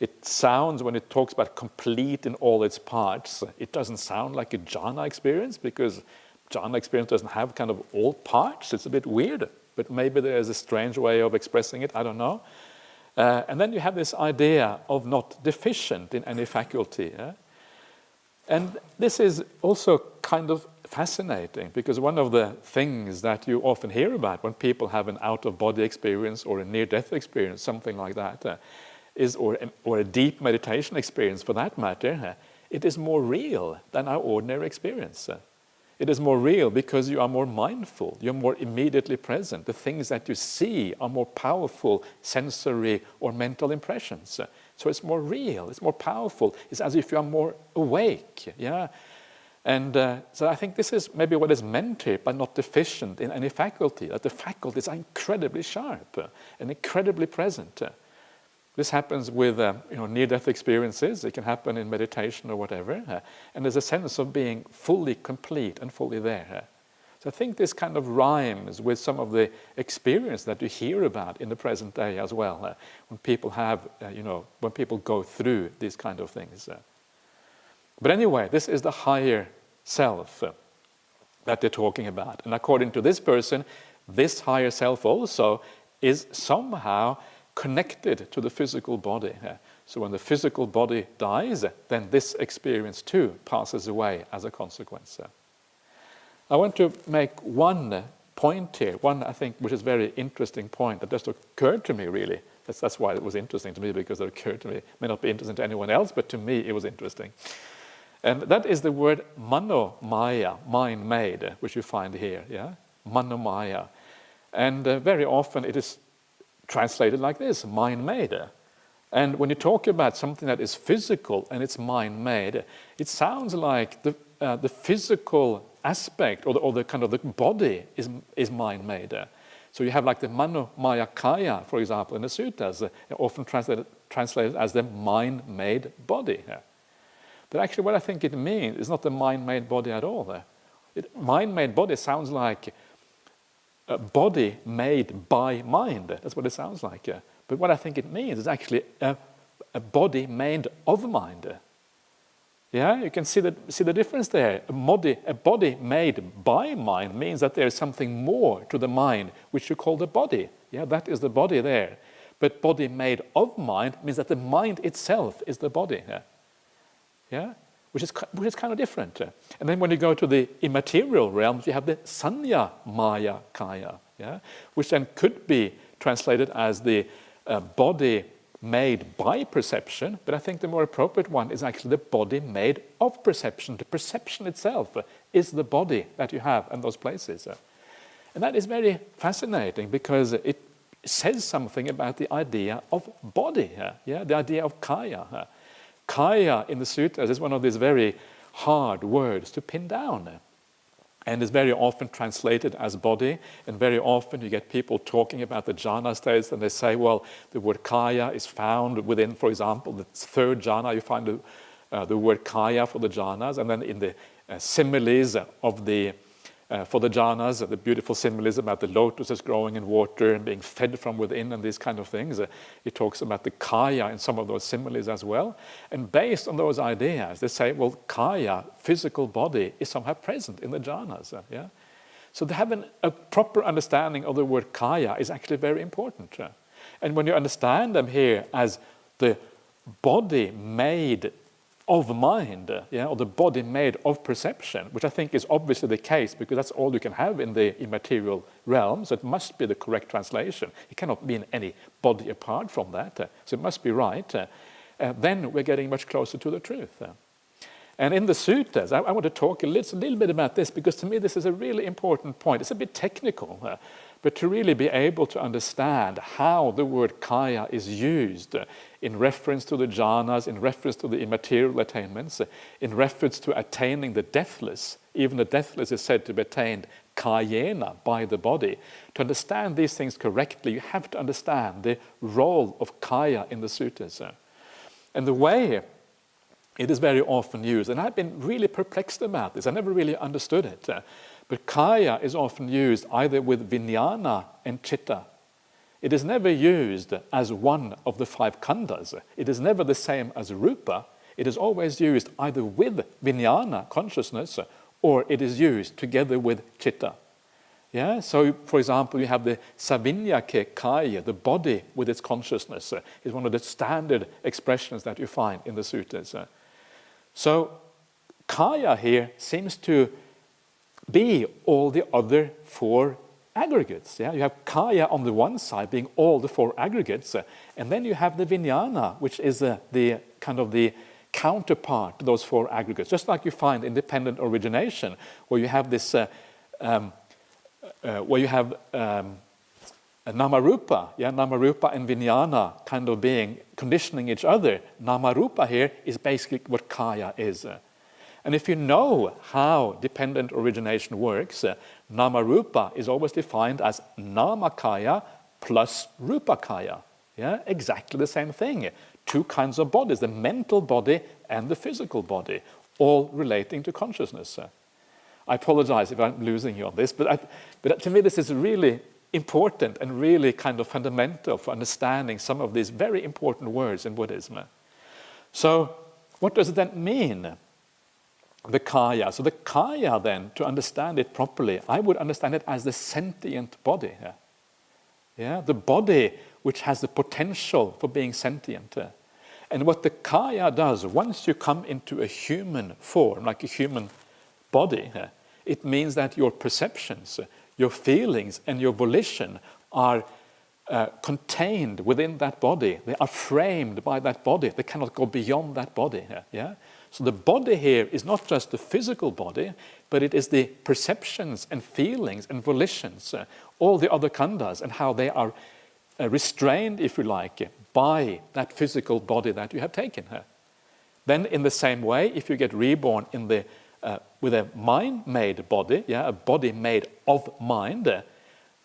It sounds, when it talks about complete in all its parts, it doesn't sound like a jhana experience, because jhana experience doesn't have kind of all parts. It's a bit weird, but maybe there's a strange way of expressing it, I don't know. And then you have this idea of not deficient in any faculty. And this is also kind of fascinating, because one of the things that you often hear about when people have an out-of-body experience or a near-death experience, something like that, or a deep meditation experience for that matter, it is more real than our ordinary experience. It is more real because you are more mindful, you're more immediately present. The things that you see are more powerful sensory or mental impressions. So it's more real, it's more powerful. It's as if you are more awake, yeah? And so I think this is maybe what is meant here by not deficient in any faculty, that the faculties are incredibly sharp and incredibly present. This happens with near-death experiences. It can happen in meditation or whatever. And there's a sense of being fully complete and fully there. So I think this kind of rhymes with some of the experience that you hear about in the present day as well, when people have, when people go through these kind of things. But anyway, this is the higher self that they're talking about. And according to this person, this higher self also is somehow connected to the physical body. So when the physical body dies, then this experience too passes away as a consequence. I want to make one point here, one I think which is a very interesting point that just occurred to me really. That's why it was interesting to me, because it occurred to me. It may not be interesting to anyone else, but to me it was interesting. And that is the word manomaya, mind-made, which you find here, yeah? Manomaya. And very often it is translated like this, mind-made. And when you talk about something that is physical and it's mind-made, it sounds like the physical aspect or the kind of the body is mind-made. So you have like the manomaya kaya, for example, in the suttas, often translated as the mind-made body. But actually what I think it means is not the mind-made body at all. Mind-made body sounds like a body made by mind. That's what it sounds like. But what I think it means is actually a body made of mind. Yeah, you can see the difference there. A body made by mind means that there is something more to the mind, which you call the body. Yeah, that is the body there. But body made of mind means that the mind itself is the body. Yeah, which is kind of different. And then when you go to the immaterial realms, you have the sanya maya kaya, yeah, which then could be translated as the body made by perception, but I think the more appropriate one is actually the body made of perception. The perception itself is the body that you have in those places. And that is very fascinating because it says something about the idea of body, yeah, the idea of kaya. Kaya in the sutras is one of these very hard words to pin down. And is very often translated as body, and very often you get people talking about the jhana states, and they say, well, the word kaya is found within, for example, the third jhana, you find the word kaya for the jhanas, and then in the similes of for the jhanas, the beautiful similes about the lotuses growing in water and being fed from within and these kind of things. It talks about the kaya in some of those similes as well. And based on those ideas, they say, well, kaya, physical body, is somehow present in the jhanas. Yeah? So to have a proper understanding of the word kaya is actually very important. And when you understand them here as the body made of mind, yeah, or the body made of perception, which I think is obviously the case because that's all you can have in the immaterial realm, so it must be the correct translation. It cannot mean any body apart from that, so it must be right. Then we're getting much closer to the truth. And in the suttas, I want to talk a little bit about this because to me this is a really important point. It's a bit technical, but to really be able to understand how the word kaya is used in reference to the jhanas, in reference to the immaterial attainments, in reference to attaining the deathless. Even the deathless is said to be attained kayena, by the body. To understand these things correctly, you have to understand the role of kaya in the suttas. And the way it is very often used, and I've been really perplexed about this, I never really understood it, but kaya is often used either with vijnana and chitta. It is never used as one of the 5 khandhas. It is never the same as rupa. It is always used either with vijnana, consciousness, or it is used together with chitta. Yeah? So, for example, you have the savinyake kaya, the body with its consciousness, is one of the standard expressions that you find in the suttas. So, kaya here seems to be all the other 4 aggregates. Yeah? You have kaya on the one side being all the 4 aggregates, and then you have the vijnana, which is the kind of the counterpart to those 4 aggregates. Just like you find in dependent origination, where you have this, where you have namarupa, yeah, namarupa and vijnana kind of being conditioning each other. Namarupa here is basically what kaya is. And if you know how dependent origination works, namarupa is always defined as namakaya plus rupakaya. Yeah, exactly the same thing. 2 kinds of bodies, the mental body and the physical body, all relating to consciousness. I apologize if I'm losing you on this, but to me this is really important and really kind of fundamental for understanding some of these very important words in Buddhism. So what does it then mean? The kaya. So the kaya then, to understand it properly, I would understand it as the sentient body. Yeah? The body which has the potential for being sentient. And what the kaya does, once you come into a human form, like a human body, it means that your perceptions, your feelings and your volition are contained within that body. They are framed by that body. They cannot go beyond that body. Yeah? So the body here is not just the physical body, but it is the perceptions and feelings and volitions, all the other khandhas, and how they are restrained, if you like, by that physical body that you have taken. Then in the same way, if you get reborn in the with a mind-made body, yeah, a body made of mind,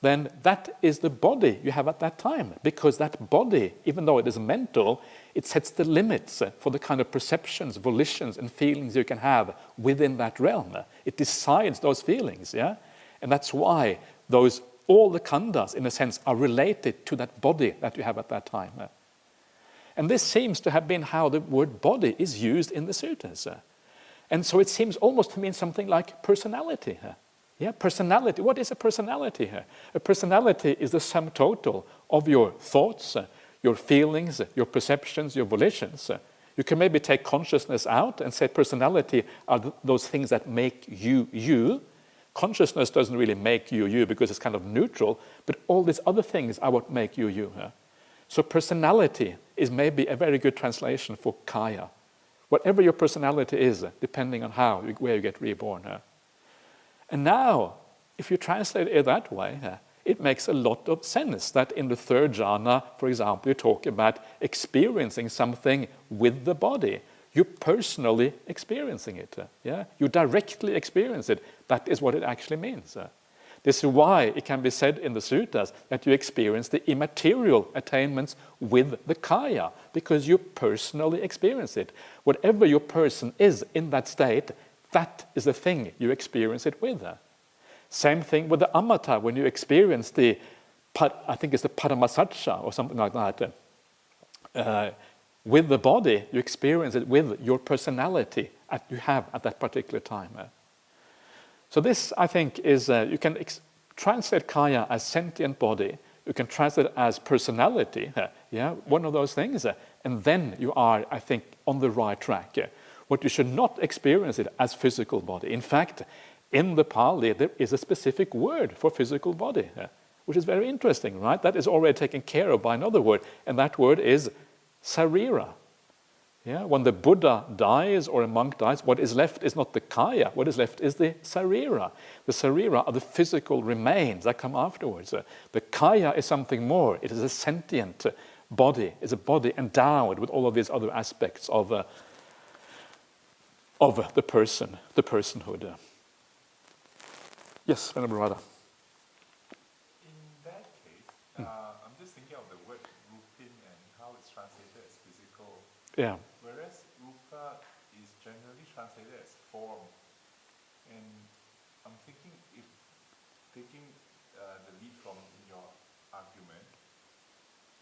then that is the body you have at that time. Because that body, even though it is mental, it sets the limits for the kind of perceptions, volitions, and feelings you can have within that realm. It decides those feelings, yeah? And that's why all the khandhas, in a sense, are related to that body that you have at that time. And this seems to have been how the word body is used in the suttas. And so it seems almost to mean something like personality. Yeah, personality. What is a personality here? A personality is the sum total of your thoughts, your feelings, your perceptions, your volitions. You can maybe take consciousness out and say personality are those things that make you you. Consciousness doesn't really make you you because it's kind of neutral, but all these other things are what make you you. So personality is maybe a very good translation for kaya. Whatever your personality is, depending on where you get reborn. And now, if you translate it that way, it makes a lot of sense that in the 3rd jhana, for example, you talk about experiencing something with the body. You're personally experiencing it. Yeah? You directly experience it. That is what it actually means. This is why it can be said in the suttas that you experience the immaterial attainments with the kaya, because you personally experience it. Whatever your person is in that state, that is the thing you experience it with. Same thing with the amata, when you experience I think it's the paramasacca or something like that. With the body, you experience it with your personality you have at that particular time. So this, I think, is, you can translate kaya as sentient body, you can translate it as personality, yeah, one of those things, and then you are, I think, on the right track. What you should not experience it as physical body. In fact, in the Pali, there is a specific word for physical body, which is very interesting, right? That is already taken care of by another word, and that word is sarira. Yeah? When the Buddha dies or a monk dies, what is left is not the kaya, what is left is the sarira. The sarira are the physical remains that come afterwards. The kaya is something more. It is a sentient body. It's a body endowed with all of these other aspects of the person, the personhood. Yes, Venerable Radha. In that case, I'm just thinking of the word rupin and how it's translated as physical, Yeah. whereas rupa is generally translated as form. And I'm thinking, if taking the lead from your argument,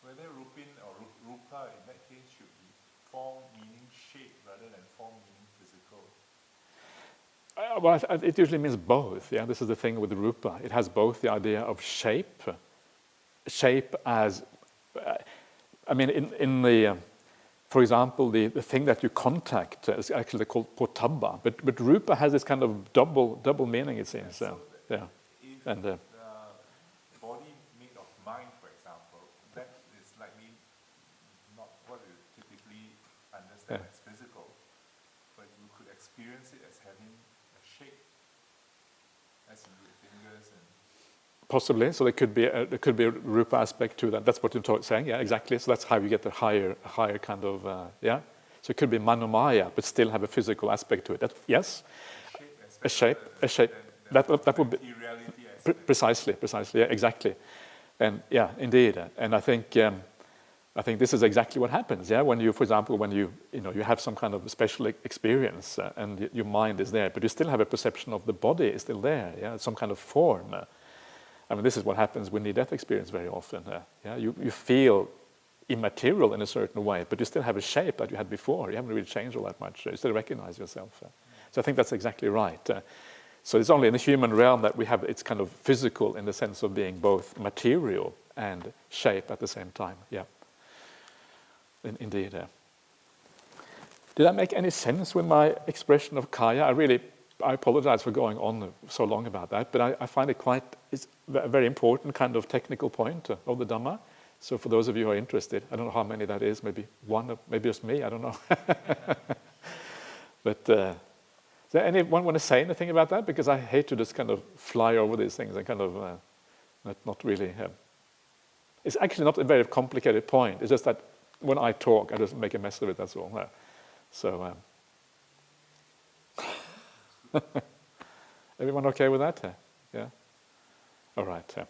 whether rupin or rupa in that case should be form meaning shape rather than form meaning physical. Well, it usually means both. Yeah, this is the thing with the rupa. It has both the idea of shape as, I mean, in the, for example, the thing that you contact is actually called potabba, but rupa has this kind of double meaning, it seems. So yeah, if and the body made of mind, for example, that is likely not what you typically understand as physical, but you could experience it as having a shape, as in with fingers and. possibly. So there could be a rupa aspect to that. That's what you're saying. Yeah, exactly. So that's how you get the higher kind of yeah. So it could be manomaya, but still have a physical aspect to it. That, yes, a shape. That would be precisely. Yeah, exactly. And yeah, indeed. And I think this is exactly what happens. Yeah, when you, for example, when you have some kind of special experience and your mind is there, but you still have a perception of the body is still there. Yeah, some kind of form. I mean, this is what happens with near-death experience very often. Yeah, you feel immaterial in a certain way, but you still have a shape that you had before. You haven't really changed all that much. You still recognize yourself. So I think that's exactly right. So it's only in the human realm that we have it's kind of physical in the sense of being both material and shape at the same time. Yeah, indeed. Did that make any sense with my expression of kaya? I apologize for going on so long about that, but I find it's a very important kind of technical point of the Dhamma. So for those of you who are interested, I don't know how many that is, maybe one, maybe just me, I don't know. But does anyone want to say anything about that? Because I hate to just kind of fly over these things and kind of not really... it's actually not a very complicated point. It's just that when I talk, I just make a mess of it, that's all. So... everyone okay with that? Yeah? All right.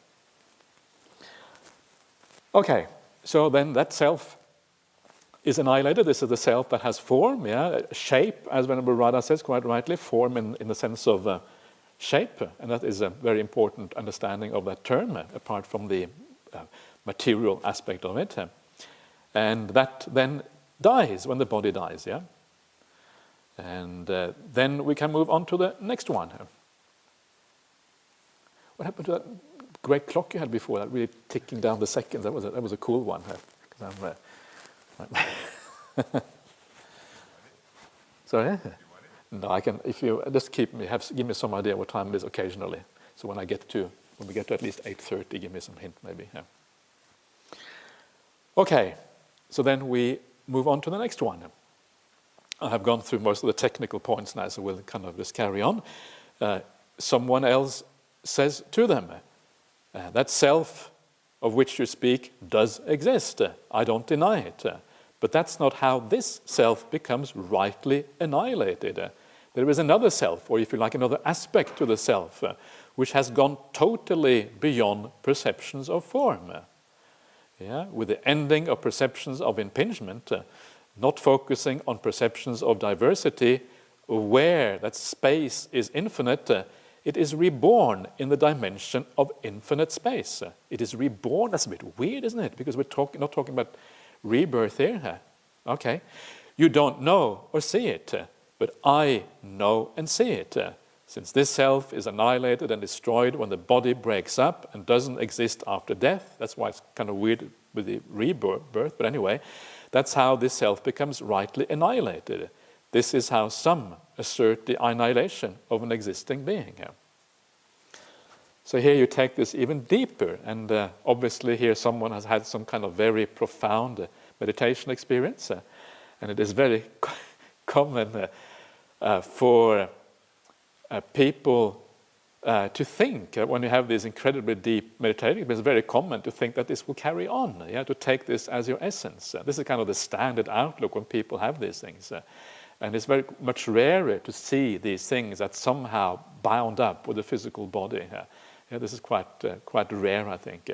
Okay, so then that self is annihilated. This is the self that has form, yeah? Shape, as Venerable Radha says quite rightly, form in the sense of shape, and that is a very important understanding of that term, apart from the material aspect of it. And that then dies when the body dies, yeah? And then we can move on to the next one. What happened to that great clock you had before, that really ticking down the seconds? That was a cool one. Sorry? No, I can. If you just give me some idea what time it is occasionally. So when we get to at least 8:30, give me some hint, maybe. Yeah. Okay, so then we move on to the next one. I have gone through most of the technical points now, so we'll kind of just carry on. Someone else says to them, that self of which you speak does exist. I don't deny it. But that's not how this self becomes rightly annihilated. There is another self, or if you like, another aspect to the self, which has gone totally beyond perceptions of form. Yeah? With the ending of perceptions of impingement, not focusing on perceptions of diversity, where that space is infinite, it is reborn in the dimension of infinite space. It is reborn. That's a bit weird, isn't it? Because we're not talking about rebirth here. Okay. You don't know or see it, but I know and see it. Since this self is annihilated and destroyed when the body breaks up and doesn't exist after death, that's why it's kind of weird with the rebirth, but anyway, that's how this self becomes rightly annihilated. This is how some assert the annihilation of an existing being. So here you take this even deeper, and obviously here someone has had some kind of very profound meditation experience, and it is very common for people to think, when you have this incredibly deep meditation, it's very common to think that this will carry on, to take this as your essence. This is kind of the standard outlook when people have these things. And it's very much rarer to see these things that somehow bound up with the physical body. Yeah, this is quite rare, I think.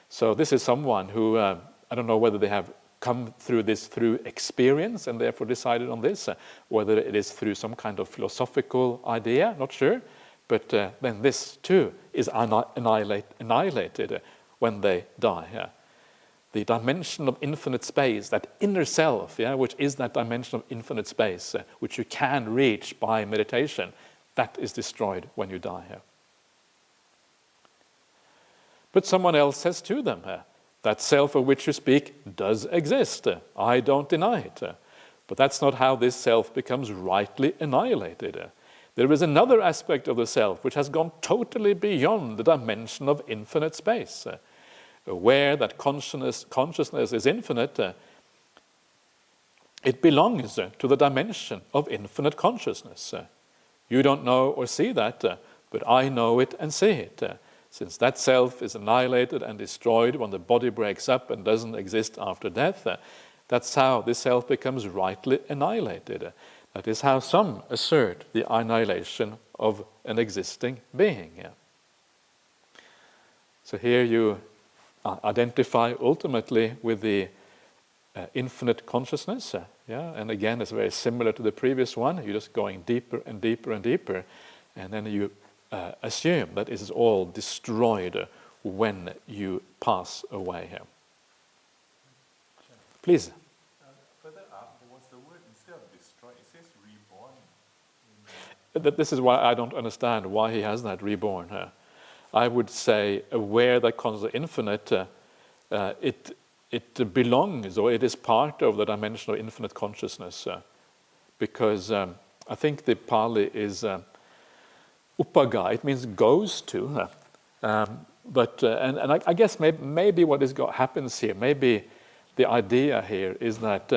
So this is someone who, I don't know whether they have come through this through experience and therefore decided on this, whether it is through some kind of philosophical idea, not sure. But then this too is annihilated when they die. The dimension of infinite space, that inner self, which is that dimension of infinite space, which you can reach by meditation, that is destroyed when you die. But someone else says to them, that self of which you speak does exist. I don't deny it. But that's not how this self becomes rightly annihilated. There is another aspect of the self which has gone totally beyond the dimension of infinite space. Aware that consciousness is infinite, it belongs to the dimension of infinite consciousness. You don't know or see that, but I know it and see it. Since that self is annihilated and destroyed when the body breaks up and doesn't exist after death, that's how this self becomes rightly annihilated. That is how some assert the annihilation of an existing being. So here you identify ultimately with the infinite consciousness. And again, it's very similar to the previous one. You're just going deeper and deeper and deeper. And then you assume that it is all destroyed when you pass away. Please. Further up, there was the word, instead of destroy, it says reborn. This is why I don't understand why he has that reborn. I would say aware that consciousness is infinite, it belongs or it is part of the dimension of infinite consciousness. Because I think the Pali is upaga, it means goes to. But I guess maybe what happens here, maybe the idea here is that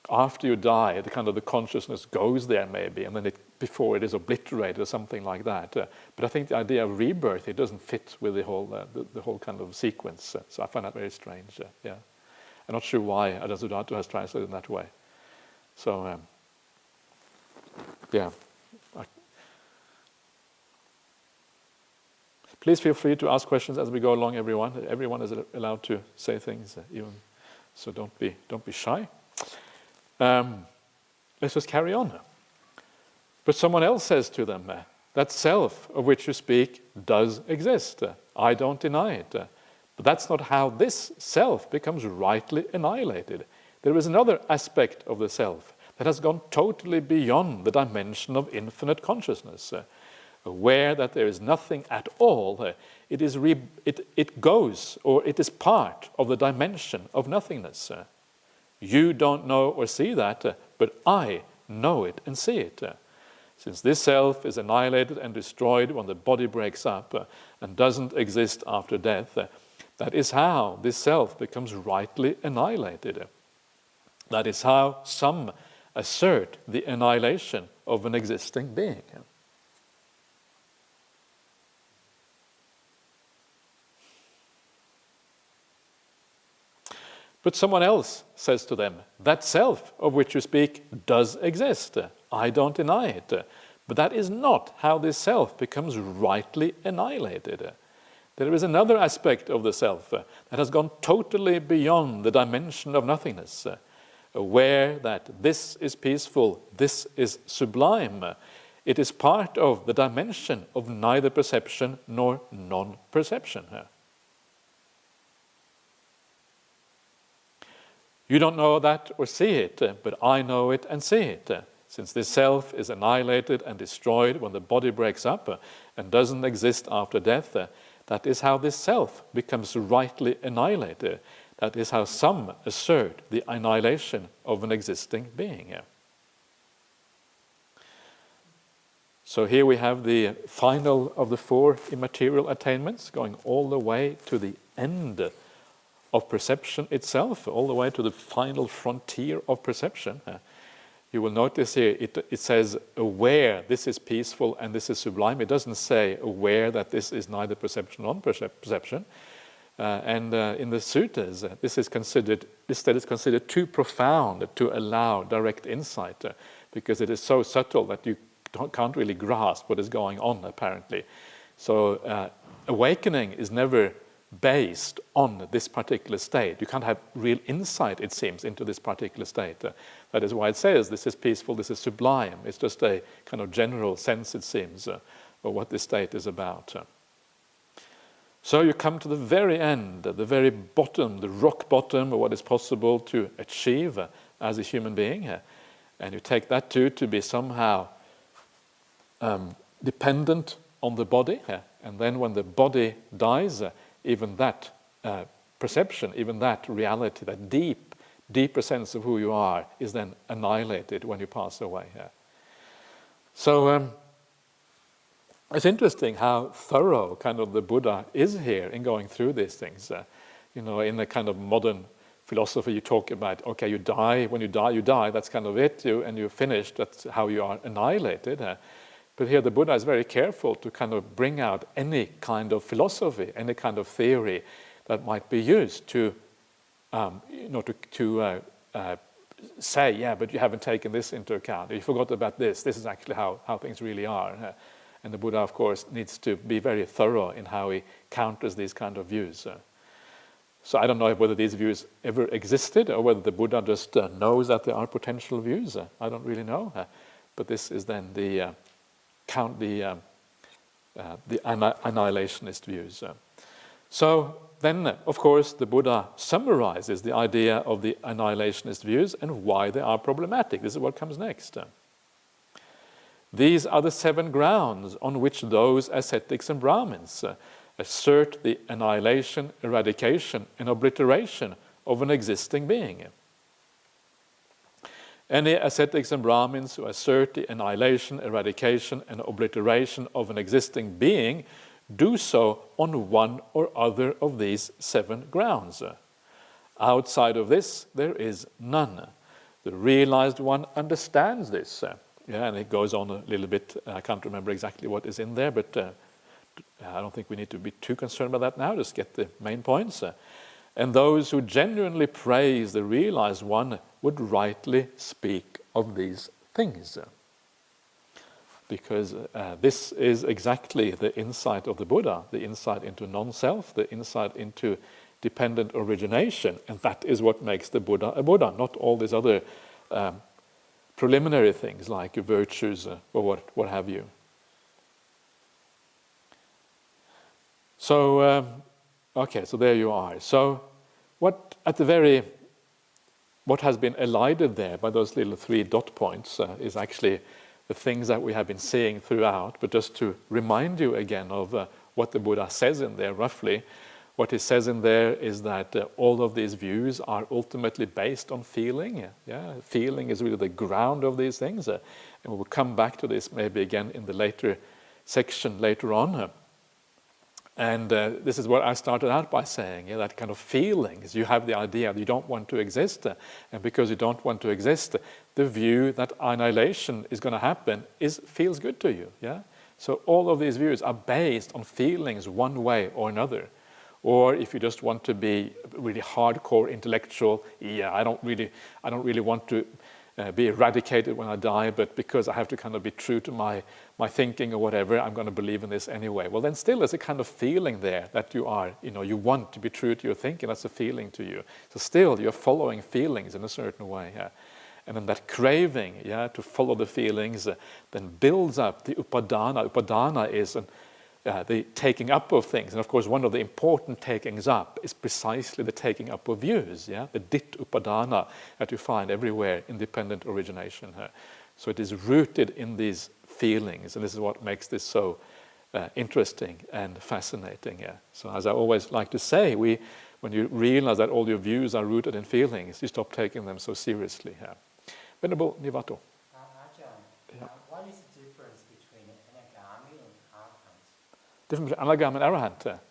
after you die, the consciousness goes there maybe, and then before it is obliterated or something like that. But I think the idea of rebirth, it doesn't fit with the whole kind of sequence. So I find that very strange. I'm not sure why Ajahn Sudarta has translated in that way. So please feel free to ask questions as we go along. Everyone is allowed to say things, even so. Don't be shy. Let's just carry on. But someone else says to them, that self of which you speak does exist. I don't deny it. But that's not how this self becomes rightly annihilated. There is another aspect of the self that has gone totally beyond the dimension of infinite consciousness. Aware that there is nothing at all, it goes, or it is part of the dimension of nothingness. You don't know or see that, but I know it and see it. Since this self is annihilated and destroyed when the body breaks up and doesn't exist after death, that is how this self becomes rightly annihilated. That is how some assert the annihilation of an existing being. But someone else says to them, that self of which you speak does exist. I don't deny it. But that is not how this self becomes rightly annihilated. There is another aspect of the self that has gone totally beyond the dimension of nothingness. Aware that this is peaceful, this is sublime. It is part of the dimension of neither perception nor non-perception. You don't know that or see it, but I know it and see it. Since this self is annihilated and destroyed when the body breaks up and doesn't exist after death, that is how this self becomes rightly annihilated. That is how some assert the annihilation of an existing being. So here we have the final of the four immaterial attainments, going all the way to the end of perception itself, all the way to the final frontier of perception. You will notice here it says aware this is peaceful and this is sublime. It doesn't say aware that this is neither perception nor non-perception. And in the suttas, this state is considered too profound to allow direct insight. because it is so subtle that you can't really grasp what is going on, apparently. So awakening is never based on this particular state. You can't have real insight, it seems, into this particular state. That is why it says this is peaceful, this is sublime. It's just a kind of general sense, it seems, of what this state is about. So you come to the very end, the very bottom, the rock bottom of what is possible to achieve as a human being. And you take that too to be somehow dependent on the body. And then when the body dies, even that perception, even that reality, that deeper sense of who you are is then annihilated when you pass away. So it's interesting how thorough kind of the Buddha is here in going through these things. In the kind of modern philosophy, you talk about, okay, you die, when you die, that's kind of it, and you're finished, that's how you are annihilated. But here the Buddha is very careful to kind of bring out any kind of philosophy, any kind of theory that might be used to say, yeah, but you haven't taken this into account. You forgot about this. This is actually how things really are. And the Buddha, of course, needs to be very thorough in how he counters these kind of views. So I don't know whether these views ever existed or whether the Buddha just knows that there are potential views. I don't really know. But this is then the annihilationist views. So then, of course, the Buddha summarizes the idea of the annihilationist views and why they are problematic. This is what comes next. These are the 7 grounds on which those ascetics and Brahmins assert the annihilation, eradication, and obliteration of an existing being. Any ascetics and Brahmins who assert the annihilation, eradication, and obliteration of an existing being do so on one or other of these 7 grounds. Outside of this, there is none. The realized one understands this. And it goes on a little bit. I can't remember exactly what is in there, but I don't think we need to be too concerned about that now. Just get the main points. And those who genuinely praise the realized one would rightly speak of these things. Because this is exactly the insight of the Buddha, the insight into non-self, the insight into dependent origination. And that is what makes the Buddha a Buddha, not all these other preliminary things like virtues or what have you. So, okay, so there you are. So, what has been elided there by those little 3 dot points is actually the things that we have been seeing throughout. But just to remind you again of what the Buddha says in there roughly, what he says in there is that all of these views are ultimately based on feeling. Feeling is really the ground of these things. And we will come back to this maybe again in the later section later on. And this is what I started out by saying, that kind of feelings. You have the idea that you don't want to exist. And because you don't want to exist, the view that annihilation is going to happen feels good to you. So all of these views are based on feelings one way or another. Or if you just want to be really hardcore intellectual, I don't really want to be eradicated when I die, but because I have to kind of be true to my thinking or whatever, I'm going to believe in this anyway. Well, then still there's a kind of feeling there that you are, you want to be true to your thinking. That's a feeling to you. So still you're following feelings in a certain way. And then that craving, to follow the feelings, then builds up the upadana. Upadana is the taking up of things. And of course, one of the important takings up is precisely the taking up of views, the dit upadana that you find everywhere in dependent origination. So it is rooted in these feelings, and this is what makes this so interesting and fascinating. So as I always like to say, when you realize that all your views are rooted in feelings, you stop taking them so seriously. Venerable Nivato. Ajahn, what is the difference between anagami and arahant? Different between anagami and arahant.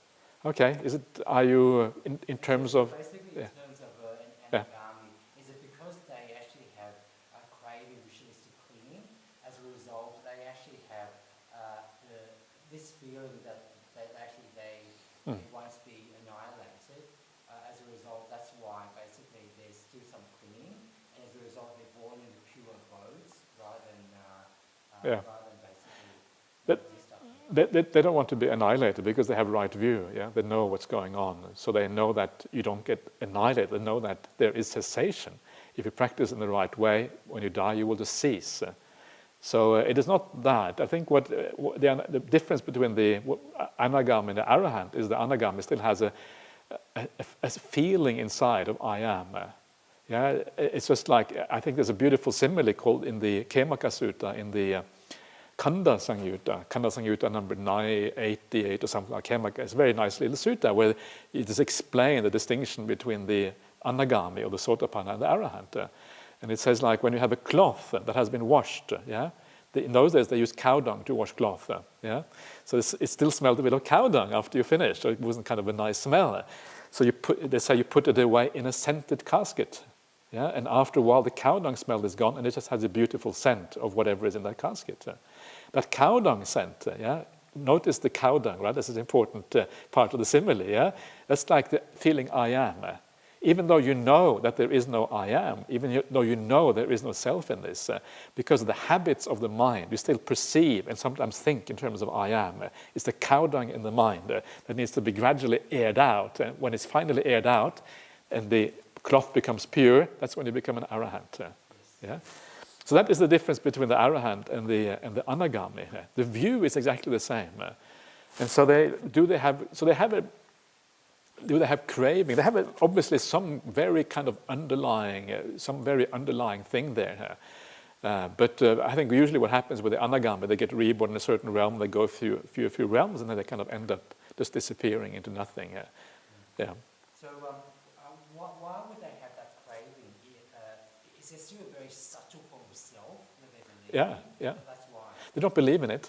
Okay, are you in terms of... Basically, in terms of an anagami, is it because they actually have a craving which is to clinging? As a result, they actually have this feeling that they want to be annihilated. As a result, that's why basically there's still some clinging. And as a result, they're born in the pure abodes rather Yeah. rather than basically exist. They don't want to be annihilated because they have right view. Yeah, they know what's going on, so they know that you don't get annihilated. They know that there is cessation. If you practice in the right way, when you die, you will just cease. So it is not that. I think what the difference between the anagami and the arahant is the anagami still has a feeling inside of I am. Yeah, it's just like, I think there's a beautiful simile called in the Khemaka Sutta, in the Kanda Sangyutta number 988 or something like Khemaka. It's a very nice little sutta where it is explained the distinction between the anagami or the sotapanna and the arahant. And it says, like, when you have a cloth that has been washed, yeah, in those days they used cow dung to wash cloth, yeah, so it still smelled a bit of cow dung after you finished, so it wasn't kind of a nice smell. So they say you put it away in a scented casket, yeah, and after a while the cow dung smell is gone, and it just has a beautiful scent of whatever is in that casket. That cow dung scent, yeah, notice the cow dung, right? This is an important part of the simile, yeah. That's like the feeling I am. Even though you know that there is no I am, even though you know there is no self in this, because of the habits of the mind, you still perceive and sometimes think in terms of I am. It's the cow dung in the mind that needs to be gradually aired out. And when it's finally aired out and the cloth becomes pure, that's when you become an arahant. Yeah? So that is the difference between the arahant and the anagami. The view is exactly the same. And so do they have craving? They have obviously some very kind of underlying thing there. But I think usually what happens with the anagami, they get reborn in a certain realm, they go through a few realms, and then they kind of end up just disappearing into nothing. Yeah. So why would they have that craving? Is there still a very subtle form of self that they believe in? Yeah. That's why. They don't believe in it.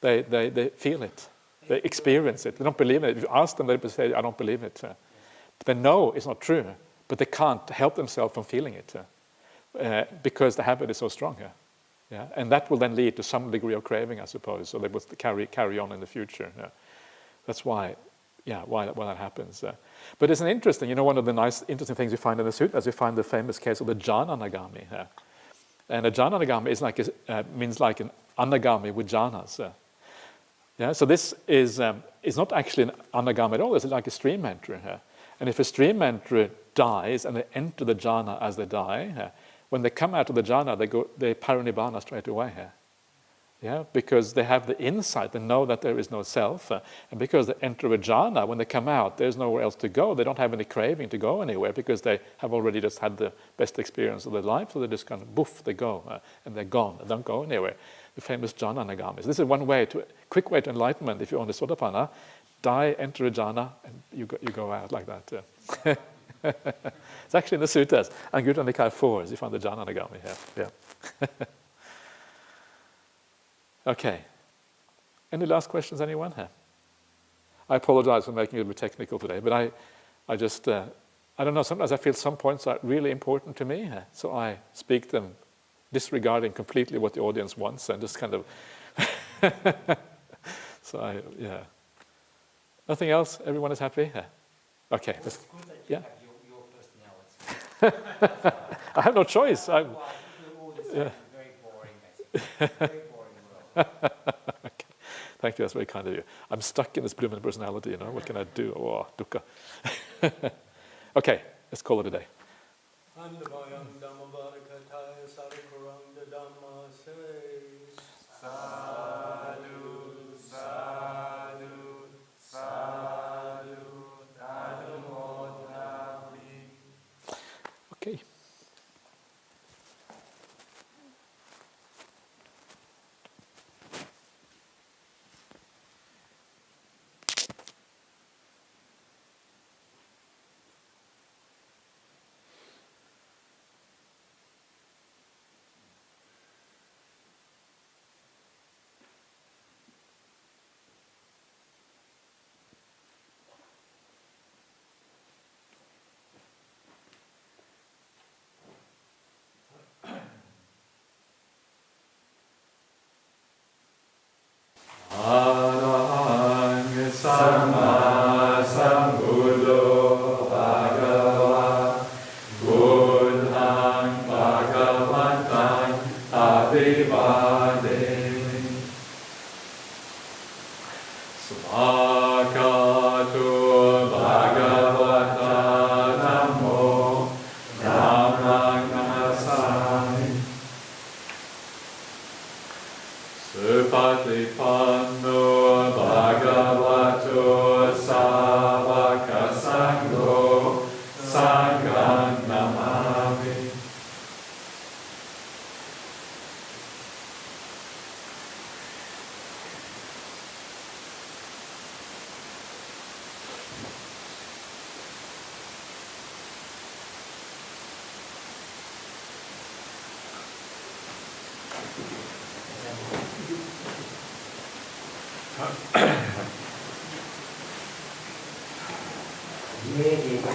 They feel it. They experience it. They don't believe in it. If you ask them, they will say, I don't believe it. They know it's not true, but they can't help themselves from feeling it because the habit is so strong. Yeah? And that will then lead to some degree of craving, I suppose, so they will carry on in the future. Yeah? That's why that happens. But it's an interesting, one of the interesting things you find in the sutras, you find the famous case of the jnananagami. And a jnananagami means like an anagami with jhanas. Yeah, so this is not actually an anagami at all. It's like a stream entry. And if a stream entry dies and they enter the jhana as they die, when they come out of the jhana, they parinibbana straight away. Yeah, because they have the insight, they know that there is no self, and because they enter a jhana, when they come out, there's nowhere else to go. They don't have any craving to go anywhere because they have already just had the best experience of their life, so they just kind of poof, they go, and they're gone. They don't go anywhere. The famous jnananagamis. This is one quick way to enlightenment. If you're on the sotapanna, die, enter a jhana, and you go out like that. It's actually in the suttas. Anguttara Nikaya 4, you find the jnananagami here. Yeah. Okay. Any last questions, anyone? I apologize for making it a bit technical today, but I just, I don't know, sometimes I feel some points are really important to me, so I speak them disregarding completely what the audience wants and just kind of, Nothing else? Everyone is happy? Okay. It's good that you have your personality. I have no choice. Otherwise, we're all the same, very boring, basically. Very boring world. Okay. Thank you, that's very kind of you. I'm stuck in this blooming personality, what can I do? Oh, dukkha. Okay, let's call it a day. Okay. Arahang Sama Sambuddho Bhagava Buddhang Bhagavantang Abhivadena Supatipanno bhagavato savaka sangho sangham namami. 예, 예, 이거